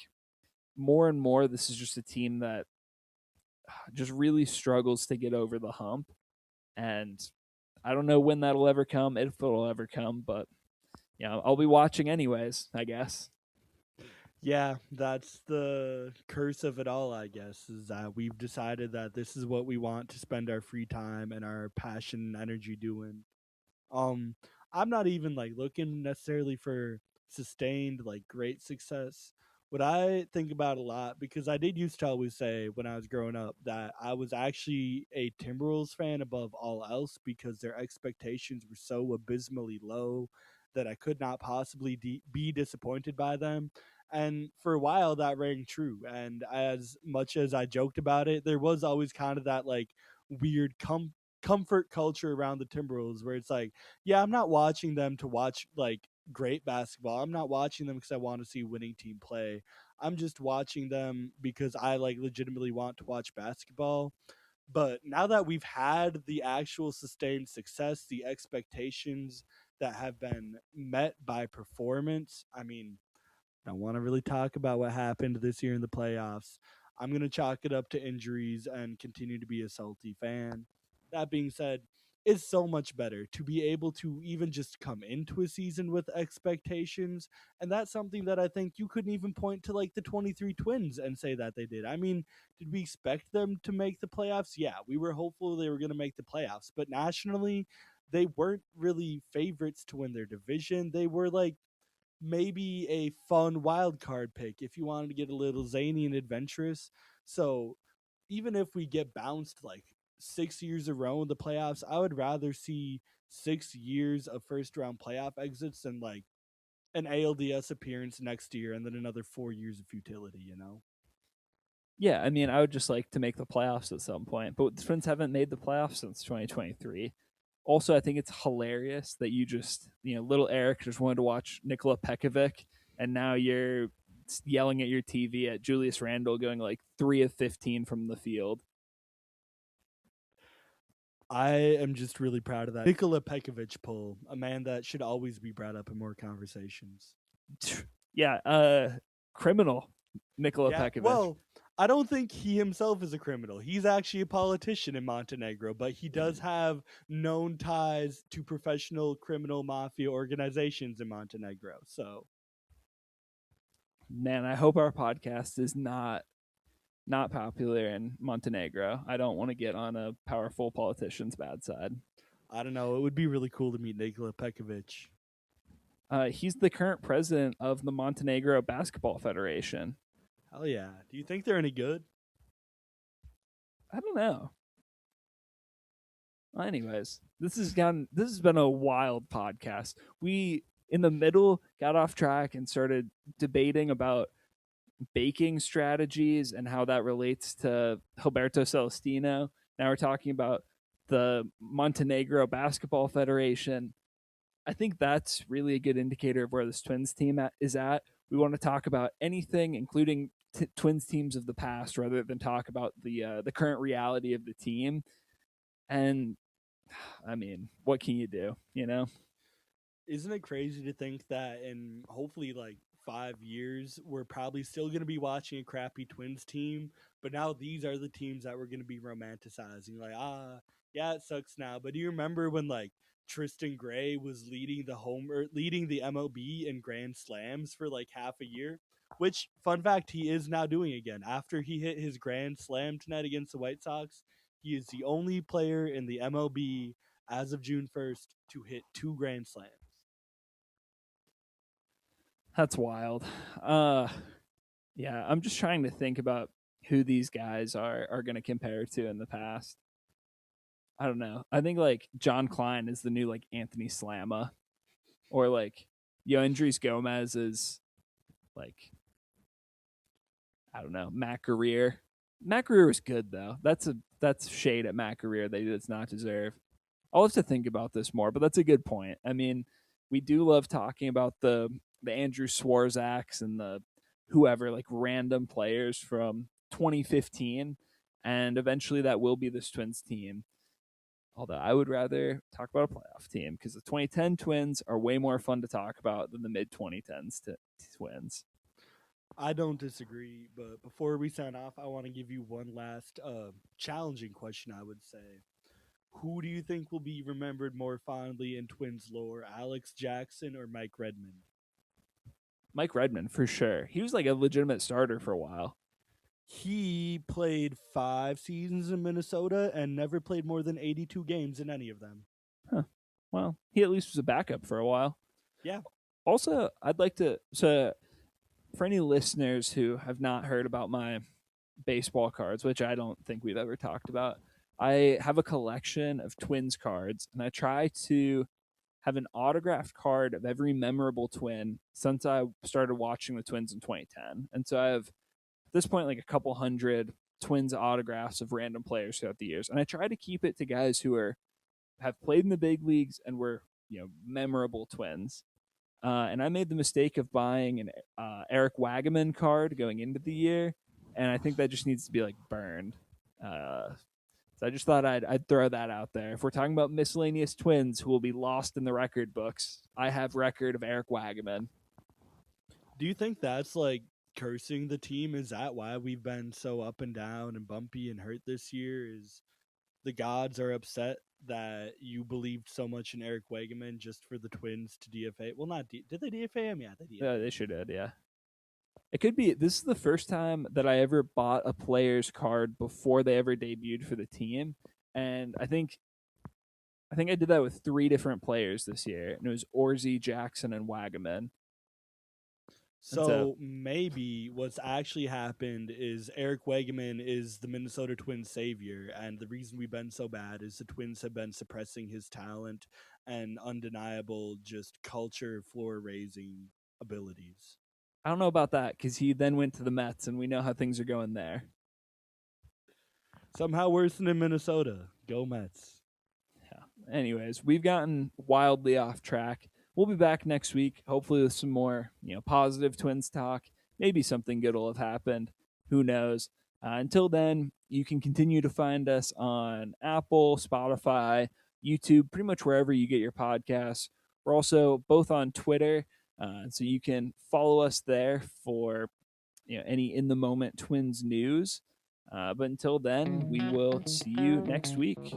more and more this is just a team that just really struggles to get over the hump. And I don't know when that'll ever come, if it'll ever come, but I'll be watching anyways, I guess. Yeah, that's the curse of it all, I guess, is that we've decided that this is what we want to spend our free time and our passion and energy doing. I'm not even looking necessarily for sustained great success. What I think about a lot, because I did used to always say when I was growing up that I was actually a Timberwolves fan above all else because their expectations were so abysmally low that I could not possibly be disappointed by them. And for a while that rang true. And as much as I joked about it, there was always kind of that weird comfort culture around the Timberwolves where it's yeah, I'm not watching them to watch great basketball. I'm not watching them because I want to see a winning team play. I'm just watching them because I legitimately want to watch basketball. But now that we've had the actual sustained success, the expectations that have been met by performance, I mean, I don't want to really talk about what happened this year in the playoffs. I'm going to chalk it up to injuries and continue to be a salty fan. That being said, it's so much better to be able to even just come into a season with expectations. And that's something that I think you couldn't even point to the 23 Twins and say that they did. I mean, did we expect them to make the playoffs? Yeah, we were hopeful they were going to make the playoffs. But nationally, they weren't really favorites to win their division. They were maybe a fun wild card pick if you wanted to get a little zany and adventurous. So even if we get bounced like 6 years in a row in the playoffs, I would rather see 6 years of first round playoff exits than like an ALDS appearance next year and then another 4 years of futility, you know? Yeah, I mean, I would just like to make the playoffs at some point, but the Twins haven't made the playoffs since 2023. Also, I think it's hilarious that you just, little Eric just wanted to watch Nikola Pekovic, and now you're yelling at your TV at Julius Randle going like 3 of 15 from the field. I am just really proud of that Nikola Pekovic pull, a man that should always be brought up in more conversations. Yeah, criminal Nikola Pekovic. Well, I don't think he himself is a criminal. He's actually a politician in Montenegro, but he does have known ties to professional criminal mafia organizations in Montenegro. So, man, I hope our podcast is not popular in Montenegro. I don't want to get on a powerful politician's bad side. I don't know. It would be really cool to meet Nikola Pekovic. He's the current president of the Montenegro Basketball Federation. Hell yeah. Do you think they're any good? I don't know. Well, anyways, this has been a wild podcast. We in the middle got off track and started debating about baking strategies and how that relates to Gilberto Celestino. Now we're talking about the Montenegro Basketball Federation. I think that's really a good indicator of where this Twins team is at. We want to talk about anything, including Twins teams of the past, rather than talk about the current reality of the team. And I mean, what can you do? Isn't it crazy to think that in hopefully like 5 years, we're probably still going to be watching a crappy Twins team, but now these are the teams that we're going to be romanticizing. Like, yeah, it sucks now. But do you remember when like Tristan Gray was leading the MLB in grand slams for like half a year? Which, fun fact, he is now doing again. After he hit his grand slam tonight against the White Sox, he is the only player in the MLB as of June 1st to hit 2 grand slams. That's wild. Yeah, I'm just trying to think about who these guys are going to compare to in the past. I don't know. I think like John Klein is the new like Anthony Slamma, or like Yoendrys Gomez is like, I don't know, Matt Guerrier. Matt Guerrier was good though. That's shade at Matt Guerrier that he does not deserve. I'll have to think about this more, but that's a good point. I mean, we do love talking about the Andrew Swarzaks and the whoever, like random players from 2015, and eventually that will be this Twins team. Although I would rather talk about a playoff team because the 2010 Twins are way more fun to talk about than the mid 2010s Twins. I don't disagree, but before we sign off, I want to give you one last challenging question, I would say. Who do you think will be remembered more fondly in Twins lore, Alex Jackson or Mike Redmond? Mike Redmond, for sure. He was like a legitimate starter for a while. He played 5 seasons in Minnesota and never played more than 82 games in any of them. Huh. Well, he at least was a backup for a while. Yeah. Also, I'd like to... So, for any listeners who have not heard about my baseball cards, which I don't think we've ever talked about, I have a collection of Twins cards, and I try to have an autographed card of every memorable Twin since I started watching the Twins in 2010. And so I have, at this point, like a couple hundred Twins autographs of random players throughout the years. And I try to keep it to guys who have played in the big leagues and were, memorable Twins. And I made the mistake of buying an Eric Wagaman card going into the year, and I think that just needs to be like burned. So I just thought I'd throw that out there. If we're talking about miscellaneous Twins who will be lost in the record books, I have record of Eric Wagaman. Do you think that's like cursing the team? Is that why we've been so up and down and bumpy and hurt this year? Is the gods are upset that you believed so much in Eric Wagaman just for the Twins to DFA? Well, did they DFA him? Yeah, they DFA. Yeah, they sure did. Yeah. It could be. This is the first time that I ever bought a player's card before they ever debuted for the team, and I think I did that with 3 different players this year, and it was Orzi, Jackson, and Wagaman. And so So maybe what's actually happened is Eric Wegeman is the Minnesota Twins savior, and the reason we've been so bad is the Twins have been suppressing his talent and undeniable just culture floor raising abilities. I don't know about that because he then went to the Mets, and we know how things are going there. Somehow worse than in Minnesota. Go Mets. Yeah. Anyways, we've gotten wildly off track. We'll be back next week, hopefully with some more, positive Twins talk. Maybe something good will have happened. Who knows? Until then, you can continue to find us on Apple, Spotify, YouTube, pretty much wherever you get your podcasts. We're also both on Twitter, so you can follow us there for any in the moment Twins news. But until then, we will see you next week.